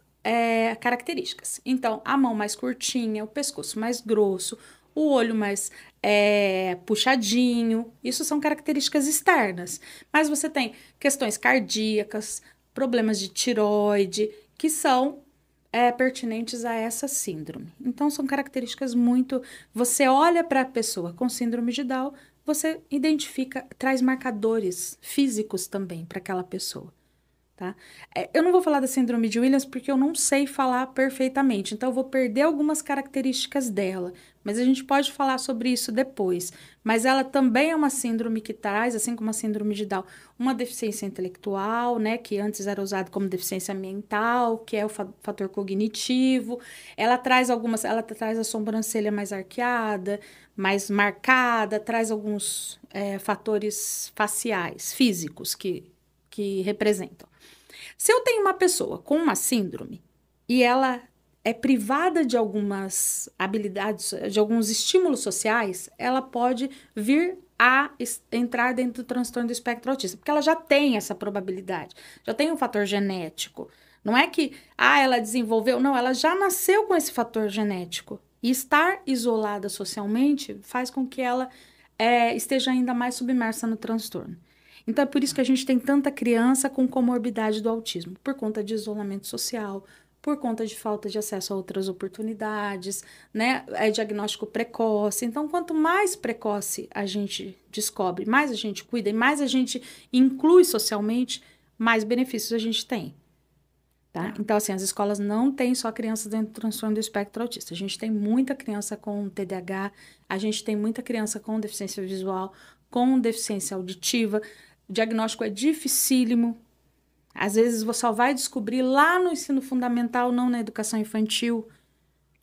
características. Então, a mão mais curtinha, o pescoço mais grosso, o olho mais puxadinho. Isso são características externas. Mas você tem questões cardíacas, problemas de tireoide, que são pertinentes a essa síndrome. Então, são características muito... Você olha para a pessoa com síndrome de Down, você identifica, traz marcadores físicos também para aquela pessoa. Tá? Eu não vou falar da síndrome de Williams porque eu não sei falar perfeitamente, então eu vou perder algumas características dela, mas a gente pode falar sobre isso depois. Mas ela também é uma síndrome que traz, assim como a síndrome de Down, uma deficiência intelectual, né, que antes era usado como deficiência mental, que é o fator cognitivo. Ela traz a sobrancelha mais arqueada, mais marcada, traz alguns fatores faciais, físicos que representam. Se eu tenho uma pessoa com uma síndrome e ela é privada de algumas habilidades, de alguns estímulos sociais, ela pode vir a entrar dentro do transtorno do espectro autista, porque ela já tem essa probabilidade, já tem um fator genético. Não é que, ela desenvolveu, não, ela já nasceu com esse fator genético. E estar isolada socialmente faz com que ela esteja ainda mais submersa no transtorno. Então, é por isso que a gente tem tanta criança com comorbidade do autismo, por conta de isolamento social, por conta de falta de acesso a outras oportunidades, né? É diagnóstico precoce. Então, quanto mais precoce a gente descobre, mais a gente cuida e mais a gente inclui socialmente, mais benefícios a gente tem. Tá? Então, assim, as escolas não têm só crianças dentro do transtorno do espectro autista. A gente tem muita criança com TDAH, a gente tem muita criança com deficiência visual, com deficiência auditiva. O diagnóstico é dificílimo. Às vezes, você só vai descobrir lá no ensino fundamental, não na educação infantil,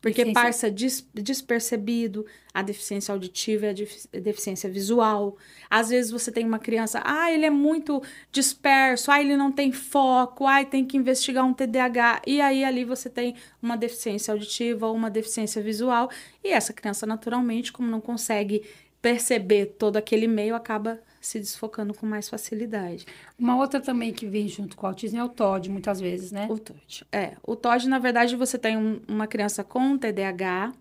porque passa despercebido a deficiência auditiva e a deficiência visual. Às vezes você tem uma criança, ele é muito disperso, ele não tem foco, tem que investigar um TDAH. E aí ali você tem uma deficiência auditiva ou uma deficiência visual. E essa criança, naturalmente, como não consegue perceber todo aquele meio, acaba se desfocando com mais facilidade. Uma outra também que vem junto com o autismo é o TOD, muitas vezes, né? O TOD. O TOD, na verdade, você tem uma criança com TDAH,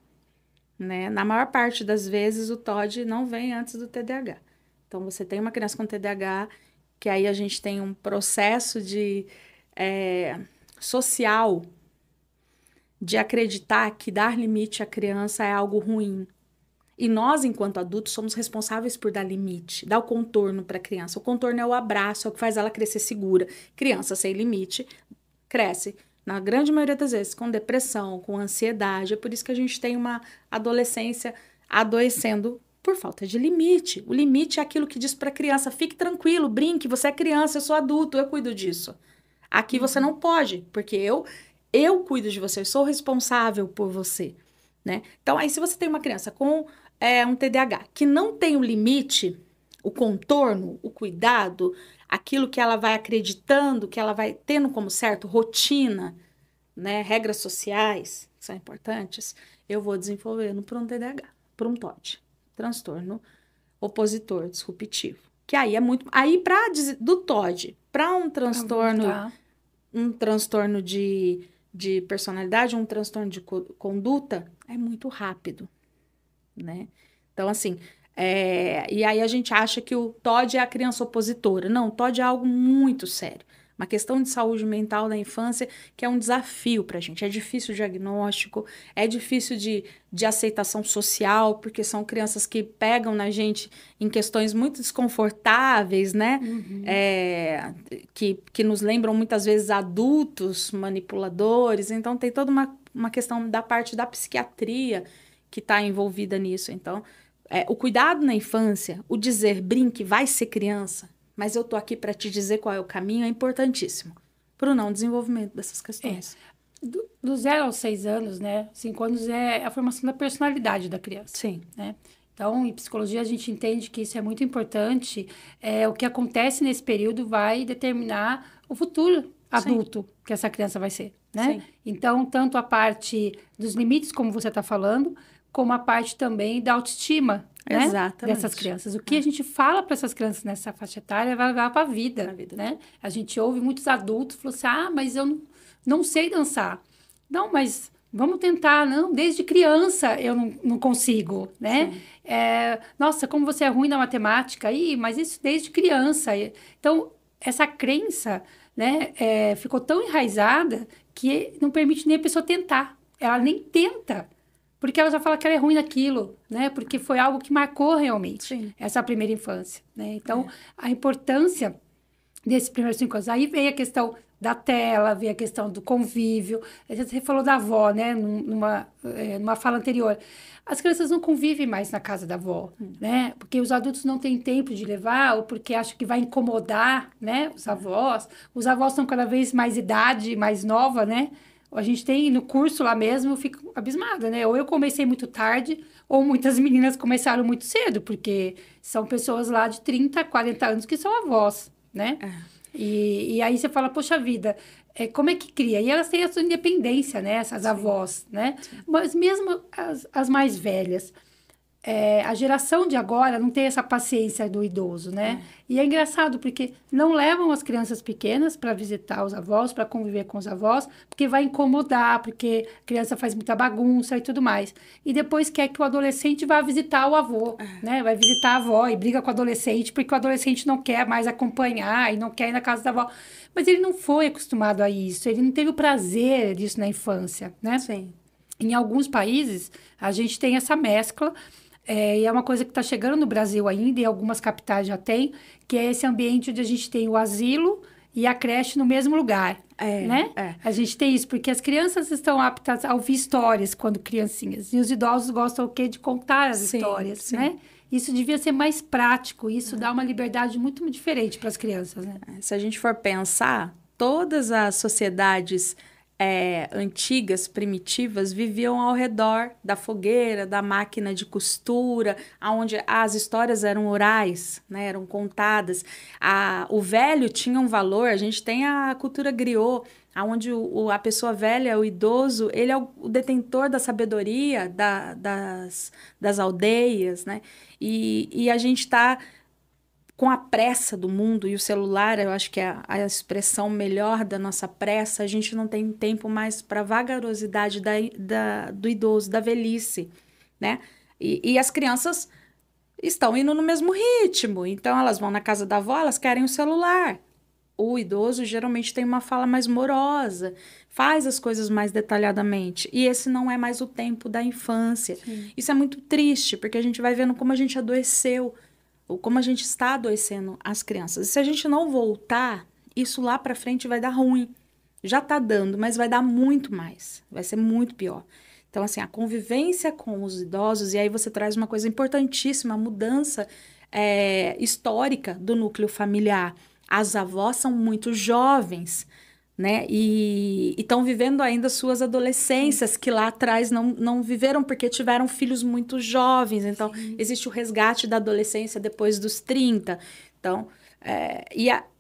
né? Na maior parte das vezes, o TOD não vem antes do TDAH. Então, você tem uma criança com TDAH, que aí a gente tem um processo de social de acreditar que dar limite à criança é algo ruim. E nós, enquanto adultos, somos responsáveis por dar limite, dar o contorno para a criança. O contorno é o abraço, é o que faz ela crescer segura. Criança sem limite cresce, na grande maioria das vezes, com depressão, com ansiedade. É por isso que a gente tem uma adolescência adoecendo por falta de limite. O limite é aquilo que diz para a criança, fique tranquilo, brinque, você é criança, eu sou adulto, eu cuido disso. Aqui você não pode, porque eu cuido de você, eu sou responsável por você. Né? Então, aí se você tem uma criança com um TDAH que não tem o limite, o contorno, o cuidado, aquilo que ela vai acreditando, que ela vai tendo como certo, rotina, né? Regras sociais, que são importantes, eu vou desenvolvendo para um TDAH, para um TOD, transtorno opositor disruptivo. Que aí é muito... Aí, do TOD para um transtorno, de personalidade, um transtorno de conduta, é muito rápido, né? Então, assim, e aí a gente acha que o TOD é a criança opositora. Não, o TOD é algo muito sério. Uma questão de saúde mental da infância que é um desafio pra gente. É difícil o diagnóstico, é difícil de aceitação social, porque são crianças que pegam na gente em questões muito desconfortáveis, né? Uhum. Que nos lembram muitas vezes adultos manipuladores. Então, tem toda uma questão da parte da psiquiatria que está envolvida nisso. Então, o cuidado na infância, o dizer brinque, vai ser criança, mas eu tô aqui para te dizer qual é o caminho, é importantíssimo para o não desenvolvimento dessas questões. Do 0 aos 6 anos, né? 5 anos é a formação da personalidade da criança. Sim. Né? Então, em psicologia, a gente entende que isso é muito importante. O que acontece nesse período vai determinar o futuro adulto que essa criança vai ser, né? Sim. Então, tanto a parte dos limites, como você está falando, como a parte também da autoestima, né? Exatamente. Dessas crianças. O que a gente fala para essas crianças nessa faixa etária vai levar para a vida, né? A gente ouve muitos adultos falando assim, mas eu não sei dançar. Não, mas vamos tentar. Não, desde criança eu não consigo, né? Nossa, como você é ruim na matemática. Mas isso desde criança. Então, essa crença, né, ficou tão enraizada que não permite nem a pessoa tentar. Ela nem tenta. Porque ela já fala que ela é ruim naquilo, né? Porque foi algo que marcou realmente essa primeira infância, né? Então, a importância desses primeiros 5 anos. Aí veio a questão da tela, veio a questão do convívio. Você falou da avó, né? Numa fala anterior. As crianças não convivem mais na casa da avó, né? Porque os adultos não têm tempo de levar ou porque acham que vai incomodar, né? Os avós. Os avós estão cada vez mais idade, mais nova, né? A gente tem no curso lá mesmo, eu fico abismada, né? Ou eu comecei muito tarde, ou muitas meninas começaram muito cedo, porque são pessoas lá de 30, 40 anos que são avós, né? E aí você fala, poxa vida, como é que cria? E elas têm a sua independência, né? Essas avós, né? Mas mesmo as mais velhas, a geração de agora não tem essa paciência do idoso, né? E é engraçado porque não levam as crianças pequenas para visitar os avós, para conviver com os avós, porque vai incomodar, porque a criança faz muita bagunça e tudo mais. E depois quer que o adolescente vá visitar o avô, né? Vai visitar a avó e briga com o adolescente, porque o adolescente não quer mais acompanhar e não quer ir na casa da avó. Mas ele não foi acostumado a isso, ele não teve o prazer disso na infância, né? Sim. Em alguns países, a gente tem essa mescla, e é uma coisa que está chegando no Brasil ainda, e algumas capitais já tem, que é esse ambiente onde a gente tem o asilo e a creche no mesmo lugar, né? A gente tem isso, porque as crianças estão aptas a ouvir histórias quando criancinhas, e os idosos gostam o quê? De contar as histórias, né? Isso devia ser mais prático, isso dá uma liberdade muito diferente para as crianças, né? Se a gente for pensar, todas as sociedades antigas, primitivas, viviam ao redor da fogueira, da máquina de costura, onde as histórias eram orais, né, eram contadas. O velho tinha um valor, a gente tem a cultura griot, onde a pessoa velha, o idoso, ele é o detentor da sabedoria das aldeias, né? E a gente está com a pressa do mundo, e o celular, eu acho que é a expressão melhor da nossa pressa, a gente não tem tempo mais para a vagarosidade do idoso, da velhice, né? E as crianças estão indo no mesmo ritmo, então elas vão na casa da avó, elas querem o celular. O idoso geralmente tem uma fala mais morosa, faz as coisas mais detalhadamente, e esse não é mais o tempo da infância. Sim. Isso é muito triste, porque a gente vai vendo como a gente adoeceu, ou como a gente está adoecendo as crianças. E se a gente não voltar, isso lá para frente vai dar ruim. Já está dando, mas vai dar muito mais. Vai ser muito pior. Então, assim, a convivência com os idosos, e aí você traz uma coisa importantíssima, a mudança histórica do núcleo familiar. As avós são muito jovens, né? E estão vivendo ainda suas adolescências, que lá atrás não viveram porque tiveram filhos muito jovens. Então, existe o resgate da adolescência depois dos 30. Então,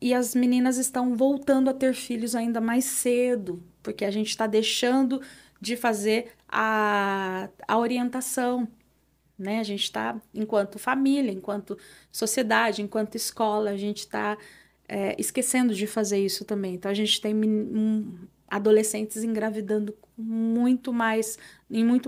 e as meninas estão voltando a ter filhos ainda mais cedo, porque a gente está deixando de fazer a orientação, né? A gente está, enquanto família, enquanto sociedade, enquanto escola, a gente está esquecendo de fazer isso também. Então, a gente tem adolescentes engravidando em muito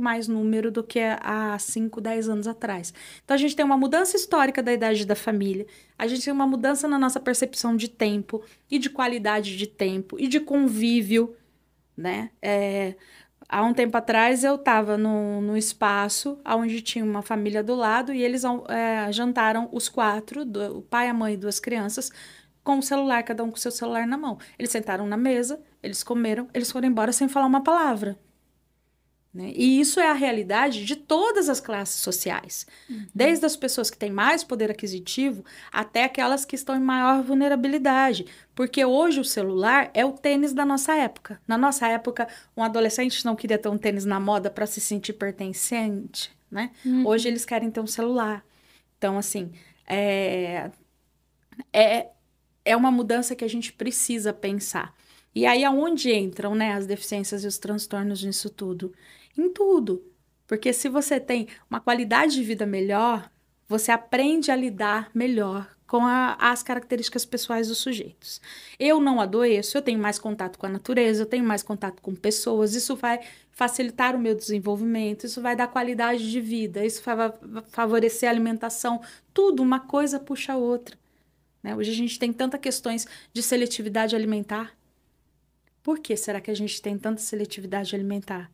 mais número do que há 5, 10 anos atrás. Então, a gente tem uma mudança histórica da idade da família, a gente tem uma mudança na nossa percepção de tempo e de qualidade de tempo e de convívio, né? Há um tempo atrás, eu estava no espaço onde tinha uma família do lado e eles jantaram os 4, o pai, a mãe e 2 crianças, com o celular, cada um com o seu celular na mão. Eles sentaram na mesa, eles comeram, eles foram embora sem falar uma palavra. Né? E isso é a realidade de todas as classes sociais. Desde as pessoas que têm mais poder aquisitivo até aquelas que estão em maior vulnerabilidade. Porque hoje o celular é o tênis da nossa época. Na nossa época, um adolescente não queria ter um tênis na moda para se sentir pertencente. Né? Hoje eles querem ter um celular. Então, assim, é uma mudança que a gente precisa pensar. E aí, aonde entram, né, as deficiências e os transtornos nisso tudo? Em tudo. Porque se você tem uma qualidade de vida melhor, você aprende a lidar melhor com as características pessoais dos sujeitos. Eu não adoeço, eu tenho mais contato com a natureza, eu tenho mais contato com pessoas, isso vai facilitar o meu desenvolvimento, isso vai dar qualidade de vida, isso vai favorecer a alimentação, tudo, uma coisa puxa a outra. Né? Hoje a gente tem tantas questões de seletividade alimentar. Por que será que a gente tem tanta seletividade alimentar?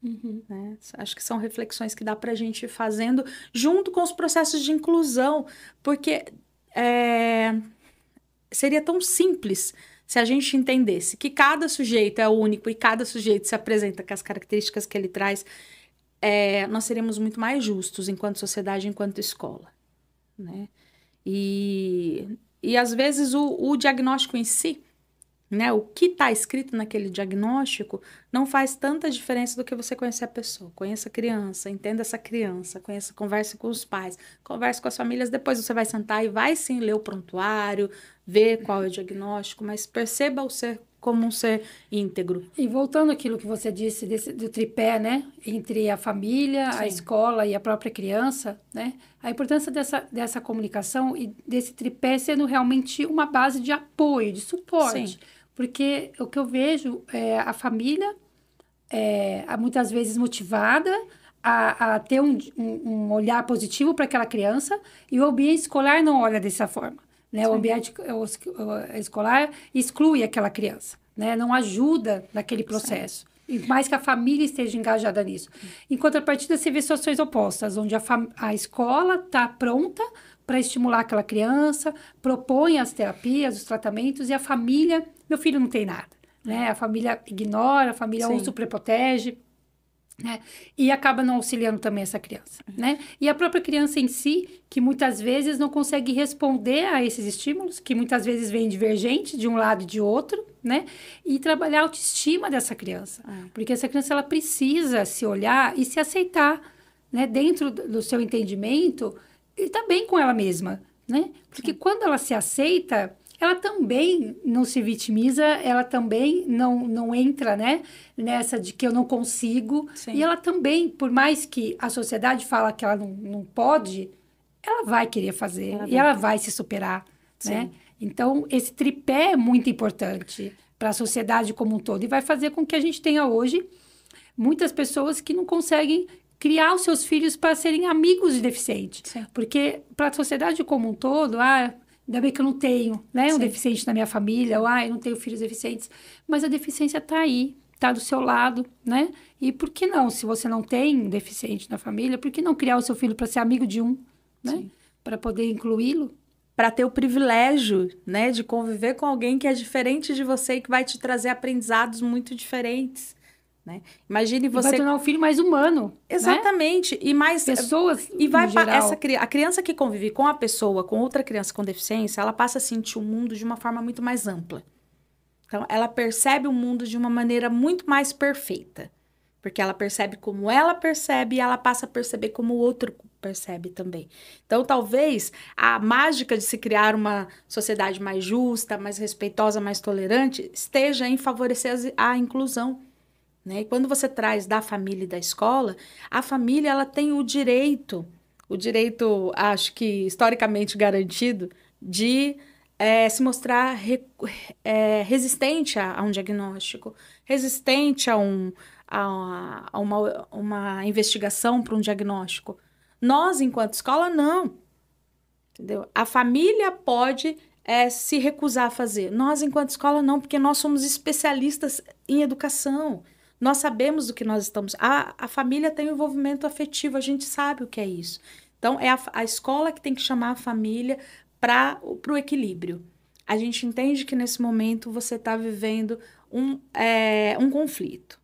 Né? Acho que são reflexões que dá para a gente ir fazendo junto com os processos de inclusão, porque seria tão simples se a gente entendesse que cada sujeito é único e cada sujeito se apresenta com as características que ele traz, nós seríamos muito mais justos enquanto sociedade, enquanto escola. Né? E às vezes o diagnóstico em si, né, o que está escrito naquele diagnóstico não faz tanta diferença do que você conhecer a pessoa. Conheça a criança, entenda essa criança, converse com os pais, converse com as famílias, depois você vai sentar e vai sim ler o prontuário, ver qual é o diagnóstico, mas perceba o ser como um ser íntegro. E voltando àquilo que você disse do tripé, né? Entre a família, a escola e a própria criança, né? A importância dessa comunicação e desse tripé sendo realmente uma base de apoio, de suporte. Sim. Porque o que eu vejo é a família muitas vezes motivada a ter um olhar positivo para aquela criança e o ambiente escolar não olha dessa forma, né? O ambiente escolar exclui aquela criança, né? Não ajuda naquele processo. E mais que a família esteja engajada nisso. Em contrapartida, você vê situações opostas, onde a escola está pronta para estimular aquela criança, propõe as terapias, os tratamentos, e a família, meu filho não tem nada, né? A família ignora, a família ou superprotege, né? E acaba não auxiliando também essa criança, né? E a própria criança em si, que muitas vezes não consegue responder a esses estímulos, que muitas vezes vem divergente de um lado e de outro, né? E trabalhar a autoestima dessa criança. Porque essa criança, ela precisa se olhar e se aceitar, né? Dentro do seu entendimento, e tá bem com ela mesma, né? Porque quando ela se aceita, ela também não se vitimiza, ela também não entra, né, nessa de que eu não consigo. Sim. E ela também, por mais que a sociedade fala que ela não pode, ela vai querer fazer ela vai se superar, né? Então, esse tripé é muito importante para a sociedade como um todo e vai fazer com que a gente tenha hoje muitas pessoas que não conseguem criar os seus filhos para serem amigos de deficiente. Sim. Porque para a sociedade como um todo, ainda bem que eu não tenho, né, um deficiente na minha família, ou eu não tenho filhos deficientes. Mas a deficiência está aí, está do seu lado, né? E por que não, se você não tem um deficiente na família, por que não criar o seu filho para ser amigo de um, né? Para poder incluí-lo? Para ter o privilégio, né, de conviver com alguém que é diferente de você e que vai te trazer aprendizados muito diferentes, né? Imagine você... E vai tornar o filho mais humano. Exatamente. Né? E mais... Pessoas, e vai em geral. a criança que convive com a pessoa, com outra criança com deficiência, ela passa a sentir o mundo de uma forma muito mais ampla. Então, ela percebe o mundo de uma maneira muito mais perfeita. Porque ela percebe como ela percebe e ela passa a perceber como o outro percebe também. Então, talvez a mágica de se criar uma sociedade mais justa, mais respeitosa, mais tolerante, esteja em favorecer a inclusão. Né? E quando você traz da família e da escola, a família ela tem o direito, acho que historicamente garantido, de se mostrar resistente a um diagnóstico, resistente a uma investigação para um diagnóstico. Nós, enquanto escola, não. Entendeu? A família pode se recusar a fazer. Nós, enquanto escola, não, porque nós somos especialistas em educação. Nós sabemos do que nós estamos... A família tem um envolvimento afetivo, a gente sabe o que é isso. Então, é a escola que tem que chamar a família para o equilíbrio. A gente entende que, nesse momento, você está vivendo um conflito.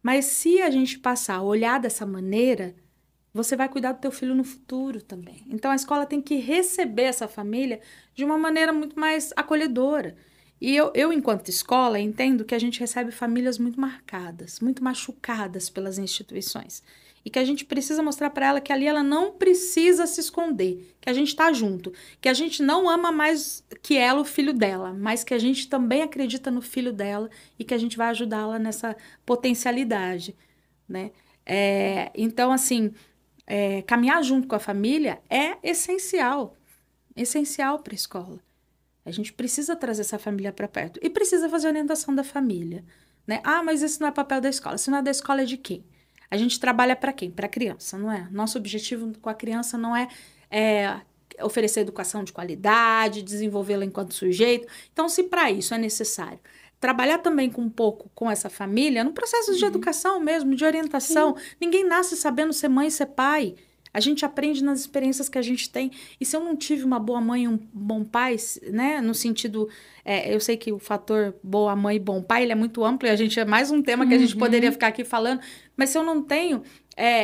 Mas, se a gente passar a olhar dessa maneira, você vai cuidar do teu filho no futuro também. Então, a escola tem que receber essa família de uma maneira muito mais acolhedora. E eu, enquanto escola, entendo que a gente recebe famílias muito marcadas, muito machucadas pelas instituições. E que a gente precisa mostrar para ela que ali ela não precisa se esconder, que a gente está junto, que a gente não ama mais que ela, o filho dela, mas que a gente também acredita no filho dela e que a gente vai ajudá-la nessa potencialidade, né? Então, assim, caminhar junto com a família é essencial para a escola. A gente precisa trazer essa família para perto. E precisa fazer a orientação da família. Né? Mas esse não é papel da escola. Se não é da escola, é de quem? A gente trabalha para quem? Para a criança, não é? Nosso objetivo com a criança não é oferecer educação de qualidade, desenvolvê-la enquanto sujeito. Então, se para isso é necessário trabalhar também um pouco com essa família, no processo de educação mesmo, de orientação. Sim. Ninguém nasce sabendo ser mãe e ser pai. A gente aprende nas experiências que a gente tem. E se eu não tive uma boa mãe e um bom pai, né? No sentido... eu sei que o fator boa mãe e bom pai, ele é muito amplo. E a gente é mais um tema que a gente poderia ficar aqui falando. Mas se eu não tenho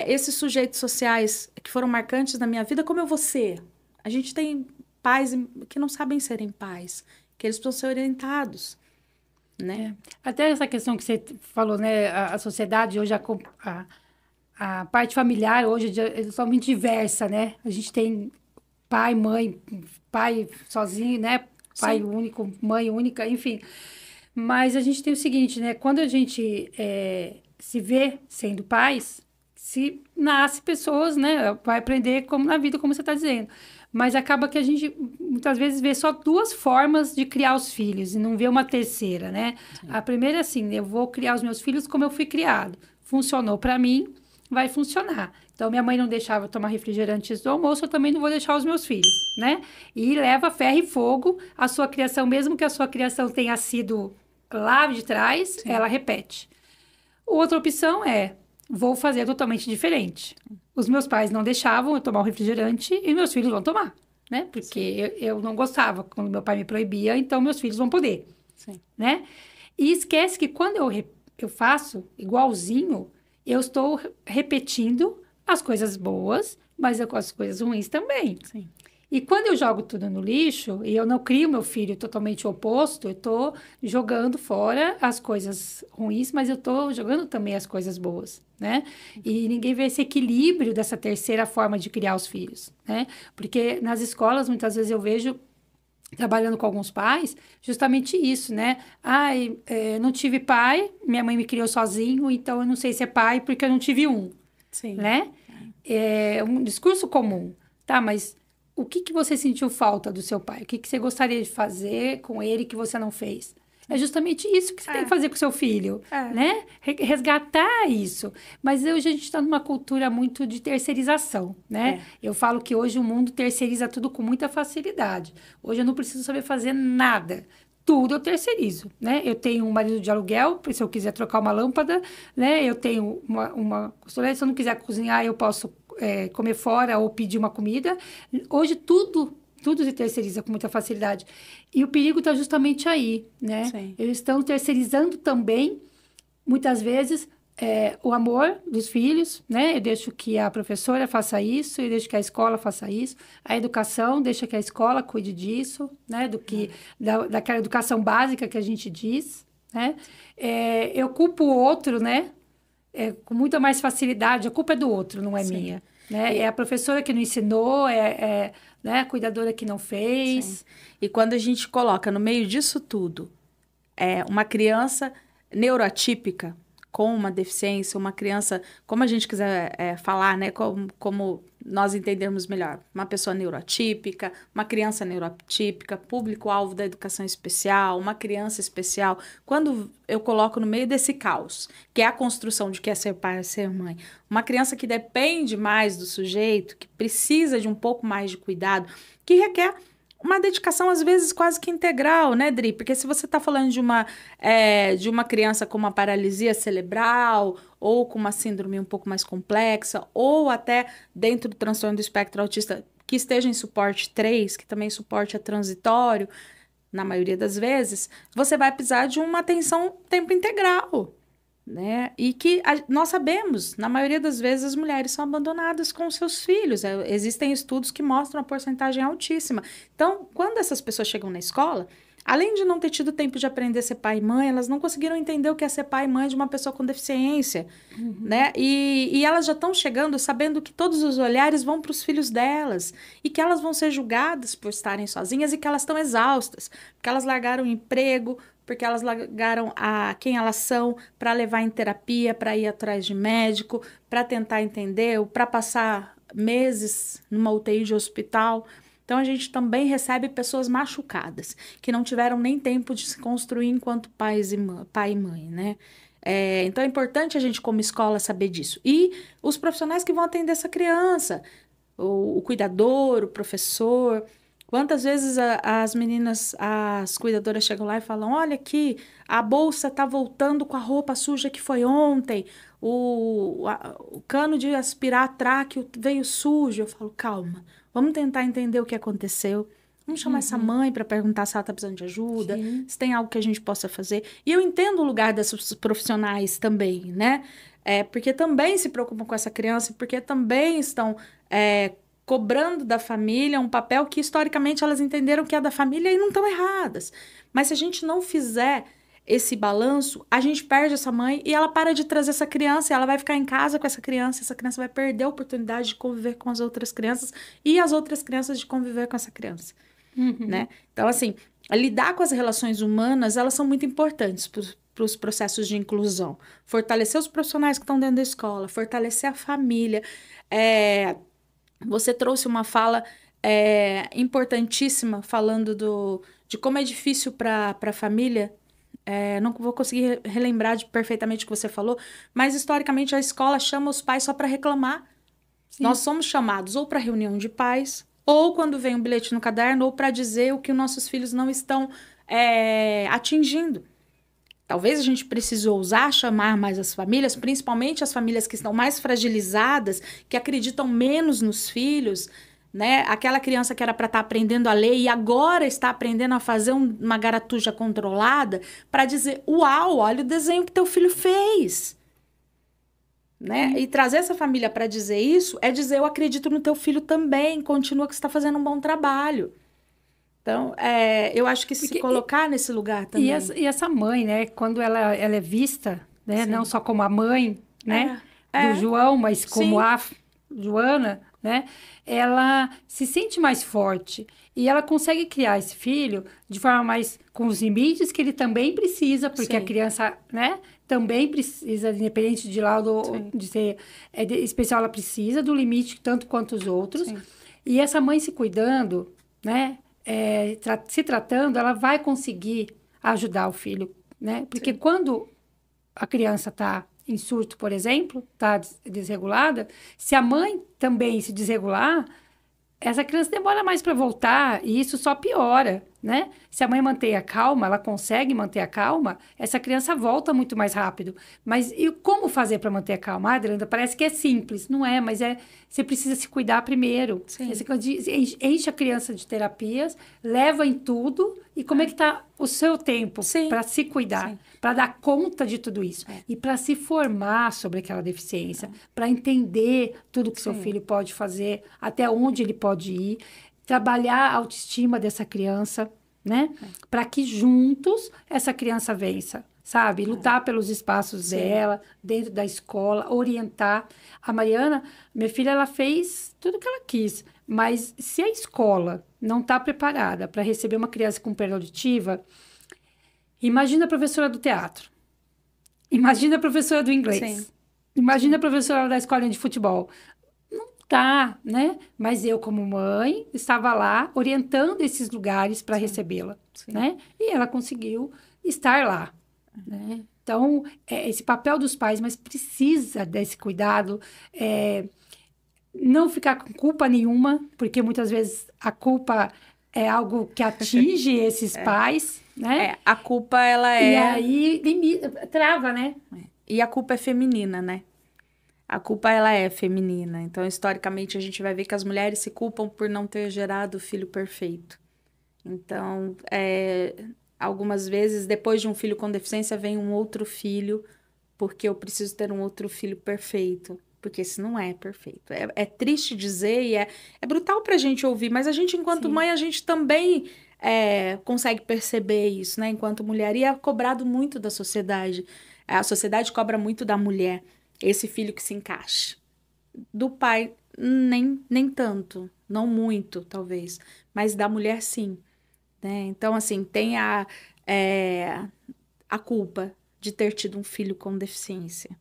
esses sujeitos sociais que foram marcantes na minha vida, como eu vou ser? A gente tem pais que não sabem serem pais. Que eles precisam ser orientados. Né? Até essa questão que você falou, né? A sociedade hoje... A parte familiar hoje é totalmente diversa, né? A gente tem pai, mãe, pai sozinho, né? Pai Sim. único, mãe única, enfim. Mas a gente tem o seguinte, né? Quando a gente se vê sendo pais, se nasce pessoas, né? Vai aprender como na vida, como você está dizendo. Mas acaba que a gente, muitas vezes, vê só duas formas de criar os filhos e não vê uma terceira, né? Sim. A primeira é assim, eu vou criar os meus filhos como eu fui criado. Funcionou para mim, vai funcionar. Então, minha mãe não deixava eu tomar refrigerante antes do almoço, eu também não vou deixar os meus filhos, né? E leva ferro e fogo a sua criação, mesmo que a sua criação tenha sido lá de trás, sim, ela repete. Outra opção é, vou fazer totalmente diferente. Os meus pais não deixavam eu tomar o refrigerante e meus filhos vão tomar, né? Porque eu não gostava quando meu pai me proibia, então meus filhos vão poder, sim, né? E esquece que quando eu faço igualzinho, eu estou repetindo as coisas boas, mas as coisas ruins também. Sim. E quando eu jogo tudo no lixo, e eu não crio meu filho totalmente oposto, eu estou jogando fora as coisas ruins, mas eu estou jogando também as coisas boas, né? E ninguém vê esse equilíbrio dessa terceira forma de criar os filhos, né? Porque nas escolas, muitas vezes eu vejo, trabalhando com alguns pais, justamente isso, né? Ai, não tive pai, minha mãe me criou sozinho, então eu não sei ser pai porque eu não tive um, sim, né? É um discurso comum, tá? Mas o que você sentiu falta do seu pai? O que você gostaria de fazer com ele que você não fez? É justamente isso que você tem que fazer com seu filho, né? Resgatar isso. Mas hoje a gente está numa cultura muito de terceirização, né? Eu falo que hoje o mundo terceiriza tudo com muita facilidade. Hoje eu não preciso saber fazer nada. Tudo eu terceirizo, né? Eu tenho um marido de aluguel, se eu quiser trocar uma lâmpada, né? Eu tenho uma costureira, se eu não quiser cozinhar, eu posso comer fora ou pedir uma comida. Hoje tudo se terceiriza com muita facilidade. E o perigo está justamente aí, né? Sim. Eles estão terceirizando também, muitas vezes, o amor dos filhos, né? Eu deixo que a professora faça isso, eu deixo que a escola faça isso. A educação, deixa que a escola cuide disso, né? Daquela educação básica que a gente diz, né? Eu culpo o outro, né? Com muita mais facilidade. A culpa é do outro, não é sim, minha. Né? É a professora que não ensinou, né? A cuidadora que não fez. Sim. E quando a gente coloca no meio disso tudo uma criança neuroatípica com uma deficiência, uma criança, como a gente quiser falar, né? Como nós entendermos melhor. Uma pessoa neuroatípica, uma criança neuroatípica, público-alvo da educação especial, uma criança especial. Quando eu coloco no meio desse caos, que é a construção de que é ser pai, ser mãe, uma criança que depende mais do sujeito, que precisa de um pouco mais de cuidado, que requer uma dedicação, às vezes, quase que integral, né, Dri? Porque se você está falando de uma criança com uma paralisia cerebral ou com uma síndrome um pouco mais complexa, ou até dentro do transtorno do espectro autista, que esteja em suporte 3, que também suporte é transitório, na maioria das vezes, você vai precisar de uma atenção tempo integral, né? E que nós sabemos, na maioria das vezes, as mulheres são abandonadas com seus filhos. Existem estudos que mostram a porcentagem altíssima. Então, quando essas pessoas chegam na escola, além de não ter tido tempo de aprender a ser pai e mãe, elas não conseguiram entender o que é ser pai e mãe de uma pessoa com deficiência, né? E elas já estão chegando sabendo que todos os olhares vão para os filhos delas e que elas vão ser julgadas por estarem sozinhas e que elas estão exaustas, porque elas largaram o emprego, porque elas largaram quem elas são para levar em terapia, para ir atrás de médico, para tentar entender, ou para passar meses numa UTI de hospital. Então, a gente também recebe pessoas machucadas, que não tiveram nem tempo de se construir enquanto pai e mãe, né? Então, é importante a gente, como escola, saber disso. E os profissionais que vão atender essa criança, o cuidador, o professor. Quantas vezes as meninas, as cuidadoras chegam lá e falam, olha aqui, a bolsa está voltando com a roupa suja que foi ontem, o cano de aspirar tráqueo veio sujo. Eu falo, calma, vamos tentar entender o que aconteceu. Vamos chamar essa mãe para perguntar se ela está precisando de ajuda, sim, se tem algo que a gente possa fazer. E eu entendo o lugar dessas profissionais também, né? Porque também se preocupam com essa criança, porque também estão cobrando da família um papel que historicamente elas entenderam que é da família e não estão erradas. Mas se a gente não fizer esse balanço, a gente perde essa mãe e ela para de trazer essa criança, e ela vai ficar em casa com essa criança vai perder a oportunidade de conviver com as outras crianças e as outras crianças de conviver com essa criança, né? Então, assim, lidar com as relações humanas, elas são muito importantes para os processos de inclusão. Fortalecer os profissionais que estão dentro da escola, fortalecer a família. Você trouxe uma fala importantíssima, falando de como é difícil para a família. Não vou conseguir relembrar perfeitamente o que você falou, mas historicamente a escola chama os pais só para reclamar. Sim. Nós somos chamados ou para reunião de pais, ou quando vem um bilhete no caderno, ou para dizer o que os nossos filhos não estão atingindo. Talvez a gente precise ousar chamar mais as famílias, principalmente as famílias que estão mais fragilizadas, que acreditam menos nos filhos, né? Aquela criança que era para estar aprendendo a ler e agora está aprendendo a fazer uma garatuja controlada para dizer, uau, olha o desenho que teu filho fez. Né? E trazer essa família para dizer isso é dizer, eu acredito no teu filho também, continua que você está fazendo um bom trabalho. Então, eu acho que se colocar nesse lugar também. E essa mãe, né? Quando ela é vista, né? Não só como a mãe, né? Do João, mas como Sim. a Joana, né? Ela se sente mais forte. E ela consegue criar esse filho de forma mais... com os limites que ele também precisa, porque Sim. a criança, né? Também precisa, independente de laudo de ser especial, ela precisa do limite tanto quanto os outros. Sim. E essa mãe se cuidando, né? Se tratando, ela vai conseguir ajudar o filho, né? Porque Sim. quando a criança está em surto, por exemplo, está desregulada, se a mãe também se desregular, essa criança demora mais para voltar e isso só piora, né? Se a mãe mantém a calma, ela consegue manter a calma, essa criança volta muito mais rápido. Mas e como fazer para manter a calma? Adriana, parece que é simples. Não é, mas você precisa se cuidar primeiro. Você enche a criança de terapias, leva em tudo. E como é que está o seu tempo para se cuidar, para dar conta de tudo isso? E para se formar sobre aquela deficiência, para entender tudo que seu filho pode fazer, até onde ele pode ir. Trabalhar a autoestima dessa criança, né? Para que juntos essa criança vença, sabe? Lutar pelos espaços dela, dentro da escola, orientar. A Mariana, minha filha, ela fez tudo o que ela quis, mas se a escola não está preparada para receber uma criança com perda auditiva, imagina a professora do teatro, imagina a professora do inglês, imagina a professora da escolinha de futebol. Tá, né? Mas eu, como mãe, estava lá orientando esses lugares para recebê-la, né? E ela conseguiu estar lá, né? Então, esse papel dos pais, mas precisa desse cuidado, não ficar com culpa nenhuma, porque muitas vezes a culpa é algo que atinge esses pais, né? A culpa, ela E aí, trava, né? E a culpa é feminina, né? A culpa, ela é feminina. Então, historicamente, a gente vai ver que as mulheres se culpam por não ter gerado o filho perfeito. Então, algumas vezes, depois de um filho com deficiência, vem um outro filho, porque eu preciso ter um outro filho perfeito. Porque esse não é perfeito. É triste dizer e é brutal pra gente ouvir, mas a gente, enquanto mãe, a gente também consegue perceber isso, né? Enquanto mulher. E é cobrado muito da sociedade. A sociedade cobra muito da mulher. Esse filho que se encaixe. Do pai, nem tanto. Não muito, talvez. Mas da mulher, sim. Né? Então, assim, tem a culpa de ter tido um filho com deficiência.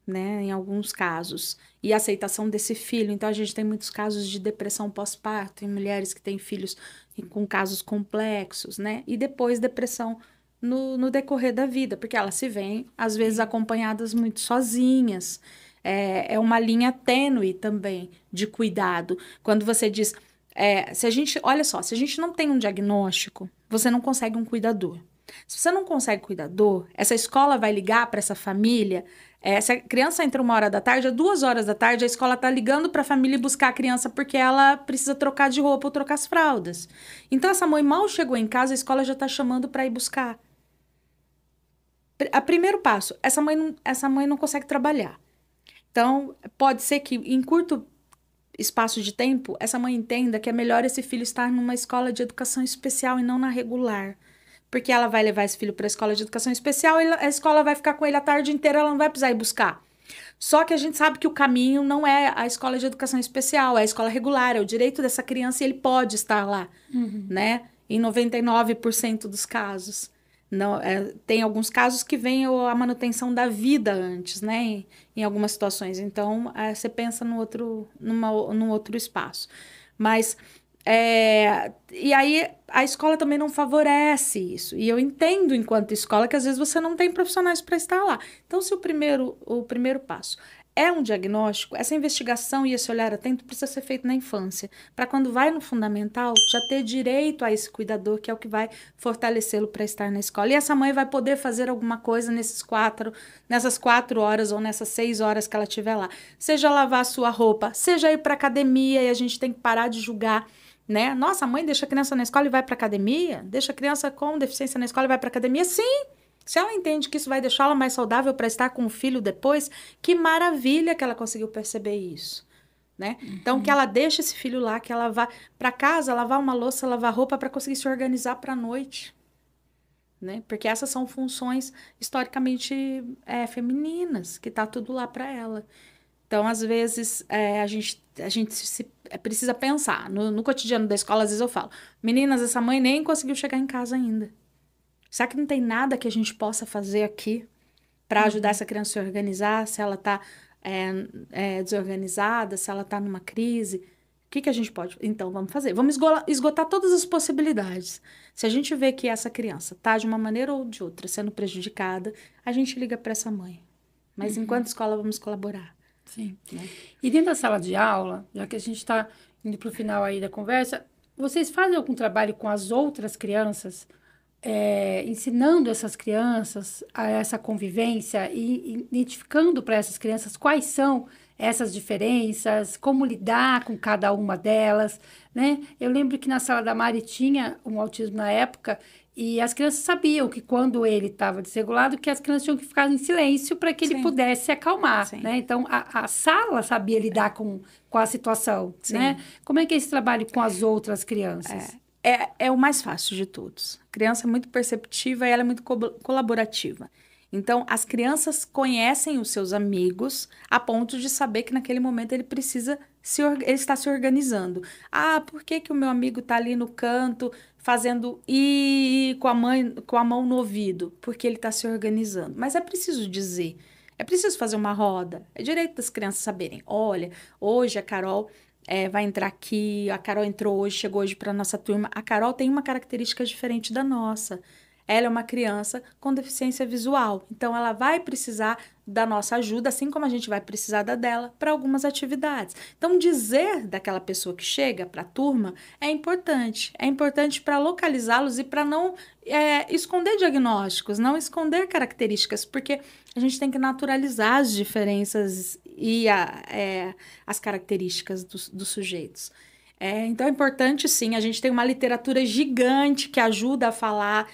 Né? Em alguns casos. E a aceitação desse filho. Então, a gente tem muitos casos de depressão pós-parto em mulheres que têm filhos com casos complexos, né? E depois depressão no decorrer da vida, porque elas se veem, às vezes, acompanhadas muito sozinhas. É uma linha tênue também de cuidado. Quando você diz... olha só, se a gente não tem um diagnóstico, você não consegue um cuidador. Se você não consegue cuidador, essa escola vai ligar para essa família. Se a criança entra 1h da tarde, às 2h da tarde, a escola está ligando para a família buscar a criança porque ela precisa trocar de roupa ou trocar as fraldas. Então, essa mãe mal chegou em casa, a escola já está chamando para ir buscar. Primeiro passo, essa mãe não consegue trabalhar. Então, pode ser que em curto espaço de tempo, essa mãe entenda que é melhor esse filho estar numa escola de educação especial e não na regular. Porque ela vai levar esse filho para a escola de educação especial e a escola vai ficar com ele a tarde inteira, ela não vai precisar ir buscar. Só que a gente sabe que o caminho não é a escola de educação especial, é a escola regular, é o direito dessa criança e ele pode estar lá, né? em 99% dos casos. Não, tem alguns casos que vem a manutenção da vida antes, né? Em algumas situações. Então, você pensa num outro espaço. Mas, e aí, a escola também não favorece isso. E eu entendo, enquanto escola, que às vezes você não tem profissionais para estar lá. Então, se o primeiro passo é um diagnóstico, essa investigação e esse olhar atento precisa ser feito na infância, para quando vai no fundamental, já ter direito a esse cuidador, que é o que vai fortalecê-lo para estar na escola. E essa mãe vai poder fazer alguma coisa nessas 4 horas ou nessas 6 horas que ela estiver lá. Seja lavar a sua roupa, seja ir para academia, e a gente tem que parar de julgar, né? Nossa, a mãe deixa a criança na escola e vai para academia? Deixa a criança com deficiência na escola e vai para academia? Sim! Se ela entende que isso vai deixá-la mais saudável para estar com o filho depois, que maravilha que ela conseguiu perceber isso, né? Então, que ela deixe esse filho lá, que ela vá para casa, lavar uma louça, lavar roupa para conseguir se organizar para a noite, né? Porque essas são funções historicamente femininas, que tá tudo lá para ela. Então, às vezes, a gente precisa pensar. No cotidiano da escola, às vezes eu falo, meninas, essa mãe nem conseguiu chegar em casa ainda. Será que não tem nada que a gente possa fazer aqui para ajudar essa criança a se organizar, se ela está desorganizada, se ela está numa crise? O que a gente pode? Então, vamos fazer. Vamos esgotar todas as possibilidades. Se a gente vê que essa criança está, de uma maneira ou de outra, sendo prejudicada, a gente liga para essa mãe. Mas, enquanto escola, vamos colaborar. Sim. Né? E dentro da sala de aula, já que a gente está indo para o final aí da conversa, vocês fazem algum trabalho com as outras crianças, ensinando essas crianças a essa convivência e identificando para essas crianças quais são essas diferenças, como lidar com cada uma delas, né? Eu lembro que na sala da Mari tinha um autismo na época e as crianças sabiam que quando ele estava desregulado, que as crianças tinham que ficar em silêncio para que ele pudesse se acalmar, né? Então, a sala sabia lidar com a situação, né? Como é que é esse trabalho com as outras crianças? É o mais fácil de todos. A criança é muito perceptiva e ela é muito colaborativa. Então, as crianças conhecem os seus amigos a ponto de saber que naquele momento ele precisa ele está se organizando. Ah, por que o meu amigo está ali no canto fazendo I com a mão no ouvido? Porque ele está se organizando. Mas é preciso dizer, é preciso fazer uma roda. É direito das crianças saberem. Olha, hoje a Carol vai entrar aqui, a Carol entrou hoje, chegou hoje para a nossa turma. A Carol tem uma característica diferente da nossa. Ela é uma criança com deficiência visual, então ela vai precisar da nossa ajuda, assim como a gente vai precisar da dela para algumas atividades. Então, dizer daquela pessoa que chega para a turma é importante para localizá-los e para não esconder diagnósticos, não esconder características, porque a gente tem que naturalizar as diferenças e as características dos sujeitos. Então, é importante, sim, a gente tem uma literatura gigante que ajuda a falar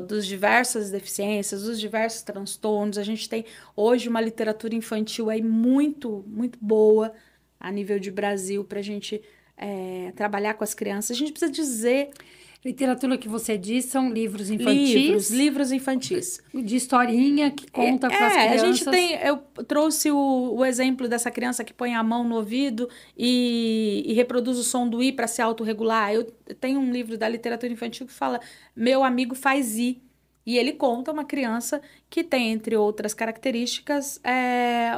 dos diversas deficiências, dos diversos transtornos. A gente tem hoje uma literatura infantil aí muito, muito boa a nível de Brasil para a gente trabalhar com as crianças. A gente precisa dizer... Literatura que você diz são livros infantis? Livros infantis. De historinha que conta com as crianças. A gente tem... Eu trouxe o exemplo dessa criança que põe a mão no ouvido e reproduz o som do I para se autorregular. Eu tenho um livro da literatura infantil que fala Meu Amigo Faz I. E ele conta uma criança que tem, entre outras características,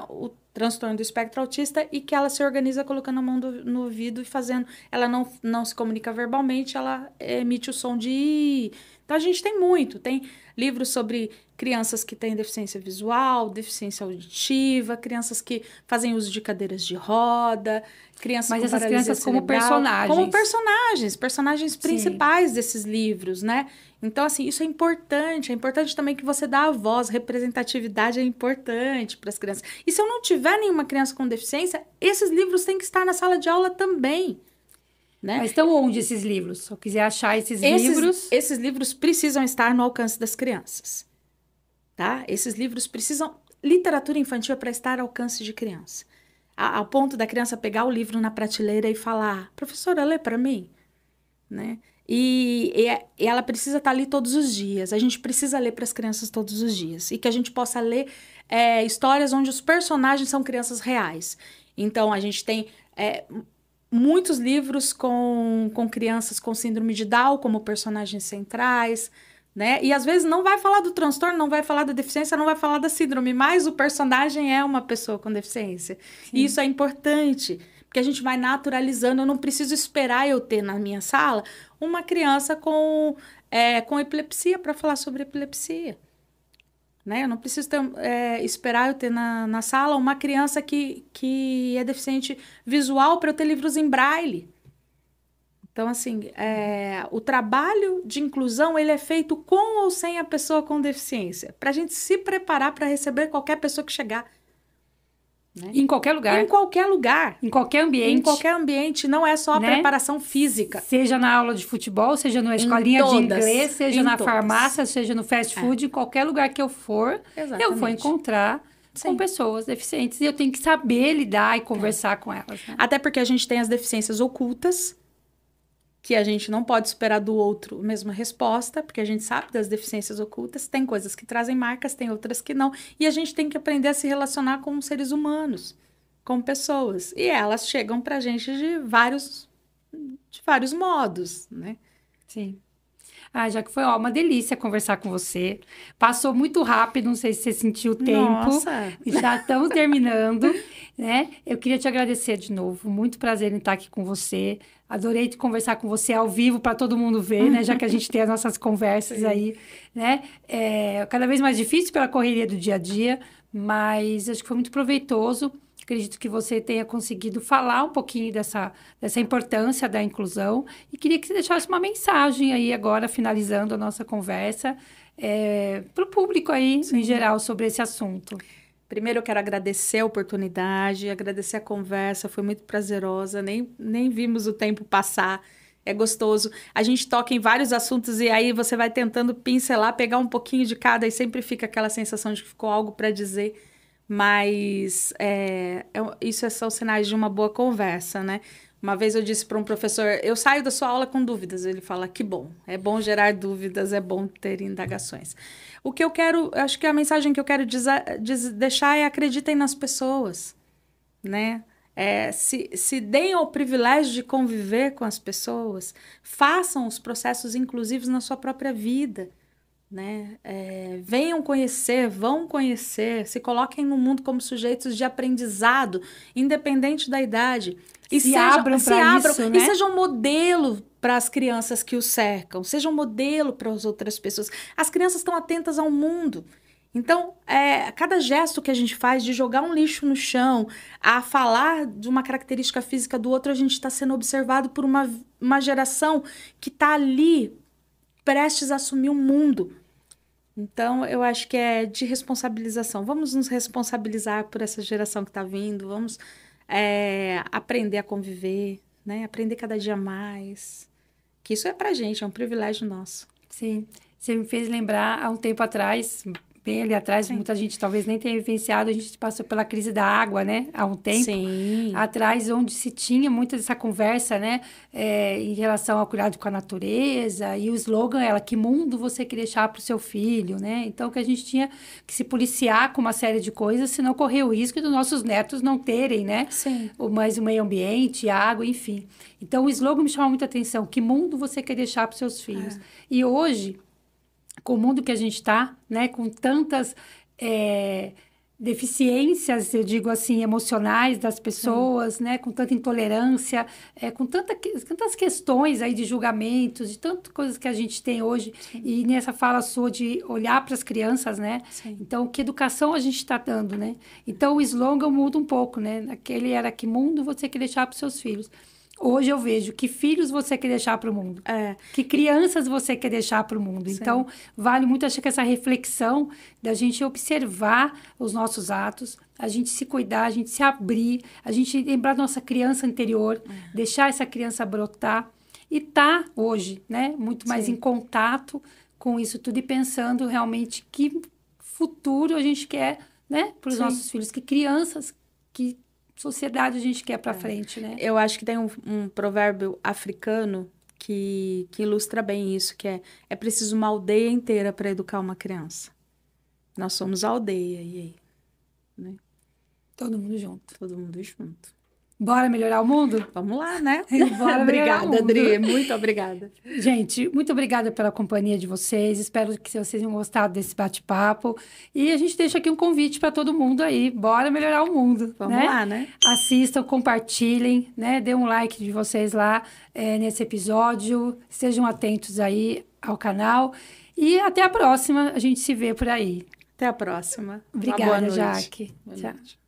o transtorno do espectro autista e que ela se organiza colocando a mão no ouvido e fazendo... Ela não se comunica verbalmente, ela emite o som de I. Então, a gente tem muito. Tem livros sobre crianças que têm deficiência visual, deficiência auditiva, crianças que fazem uso de cadeiras de roda, crianças Mas com essas paralisia crianças como cerebral, personagens. Personagens principais desses livros, né? Então, assim, isso é importante. É importante também que você dá a voz, representatividade é importante para as crianças. E se eu não tiver nenhuma criança com deficiência, esses livros têm que estar na sala de aula também. Né? Mas estão onde esses livros? Se eu quiser achar esses livros... Esses livros precisam estar no alcance das crianças. Tá? Esses livros precisam... Literatura infantil é para estar ao alcance de criança. Ao ponto da criança pegar o livro na prateleira e falar, professora, lê para mim. Né? E ela precisa estar ali todos os dias. A gente precisa ler para as crianças todos os dias. E que a gente possa ler histórias onde os personagens são crianças reais. Então, a gente tem... muitos livros com crianças com síndrome de Down como personagens centrais, né? E às vezes não vai falar do transtorno, não vai falar da deficiência, não vai falar da síndrome, mas o personagem é uma pessoa com deficiência. E isso é importante, porque a gente vai naturalizando. Eu não preciso esperar eu ter na minha sala uma criança com epilepsia para falar sobre epilepsia. Né? Eu não preciso esperar eu ter na sala uma criança que é deficiente visual para eu ter livros em braille. Então, assim, o trabalho de inclusão, ele é feito com ou sem a pessoa com deficiência, para a gente se preparar para receber qualquer pessoa que chegar. Né? Em qualquer lugar. Em qualquer lugar. Em qualquer ambiente. Em qualquer ambiente, não é só a preparação física. Seja na aula de futebol, seja na escolinha de inglês, seja na farmácia, seja no fast food, em qualquer lugar que eu for, eu vou encontrar com pessoas deficientes. E eu tenho que saber lidar e conversar com elas. Né? Até porque a gente tem as deficiências ocultas, que a gente não pode esperar do outro a mesma resposta, porque a gente sabe das deficiências ocultas. Tem coisas que trazem marcas, tem outras que não. E a gente tem que aprender a se relacionar com seres humanos, com pessoas. E elas chegam pra gente de vários modos, né? Sim. Já que foi uma delícia conversar com você. Passou muito rápido, não sei se você sentiu o tempo. Nossa! Já estamos terminando, né? Eu queria te agradecer de novo. Muito prazer em estar aqui com você. Adorei conversar com você ao vivo para todo mundo ver, né? Já que a gente tem as nossas conversas aí, né? Cada vez mais difícil pela correria do dia a dia, mas acho que foi muito proveitoso. Acredito que você tenha conseguido falar um pouquinho dessa importância da inclusão e queria que você deixasse uma mensagem aí agora, finalizando a nossa conversa, para o público aí, em geral, sobre esse assunto. Primeiro, eu quero agradecer a oportunidade, agradecer a conversa, foi muito prazerosa, nem vimos o tempo passar, é gostoso. A gente toca em vários assuntos e aí você vai tentando pincelar, pegar um pouquinho de cada e sempre fica aquela sensação de que ficou algo para dizer. Mas isso são sinais de uma boa conversa, né? Uma vez eu disse para um professor, eu saio da sua aula com dúvidas. Ele fala, que bom, é bom gerar dúvidas, é bom ter indagações. O que eu quero, acho que a mensagem que eu quero deixar é acreditem nas pessoas, né? Se deem ao privilégio de conviver com as pessoas, façam os processos inclusivos na sua própria vida. Né? Venham conhecer, vão conhecer, se coloquem no mundo como sujeitos de aprendizado, independente da idade. E se abram para isso, né? E sejam modelo para as crianças que os cercam, sejam modelo para as outras pessoas. As crianças estão atentas ao mundo. Então, cada gesto que a gente faz de jogar um lixo no chão, a falar de uma característica física do outro, a gente está sendo observado por uma geração que está ali prestes a assumir o mundo. Então, eu acho que é de responsabilização. Vamos nos responsabilizar por essa geração que está vindo, vamos aprender a conviver, né? Aprender cada dia mais. Que isso é pra gente, é um privilégio nosso. Sim. Você me fez lembrar, há um tempo atrás, bem ali atrás, muita gente talvez nem tenha vivenciado, a gente passou pela crise da água, né? Há um tempo atrás, onde se tinha muita dessa conversa, né? Em relação ao cuidado com a natureza, e o slogan era, que mundo você quer deixar para o seu filho, né? Então, que a gente tinha que se policiar com uma série de coisas, senão correr o risco dos nossos netos não terem, né? Sim. Mais o meio ambiente, a água, enfim. Então, o slogan me chamou muita atenção, que mundo você quer deixar para os seus filhos? E hoje, com o mundo que a gente está, né, com tantas deficiências, eu digo assim, emocionais das pessoas, né, com tanta intolerância, com tantas questões aí de julgamentos, de tantas coisas que a gente tem hoje, e nessa fala sua de olhar para as crianças, né, então, que educação a gente está dando, né, então o slogan muda um pouco, né, aquele era, que mundo você quer deixar para os seus filhos. Hoje eu vejo que filhos você quer deixar para o mundo, que crianças você quer deixar para o mundo. Sim. Então, vale muito, acho que essa reflexão da gente observar os nossos atos, a gente se cuidar, a gente se abrir, a gente lembrar da nossa criança anterior, deixar essa criança brotar e tá hoje, né, muito mais em contato com isso tudo e pensando realmente que futuro a gente quer, né, para os nossos filhos, que crianças, que sociedade a gente quer para frente, né? Eu acho que tem um provérbio africano que ilustra bem isso, que é preciso uma aldeia inteira para educar uma criança. Nós somos a aldeia, e aí? Né? Todo mundo junto. Todo mundo junto. Bora melhorar o mundo? Vamos lá, né? Bora melhorar o Obrigada, mundo. Adri. Muito obrigada. Gente, muito obrigada pela companhia de vocês. Espero que vocês tenham gostado desse bate-papo. E a gente deixa aqui um convite para todo mundo aí. Bora melhorar o mundo. Vamos lá, né? Assistam, compartilhem, né? Dê um like de vocês lá nesse episódio. Estejam atentos aí ao canal. E até a próxima. A gente se vê por aí. Até a próxima. Obrigada, Uma boa noite. Jaque. Boa Tchau. noite.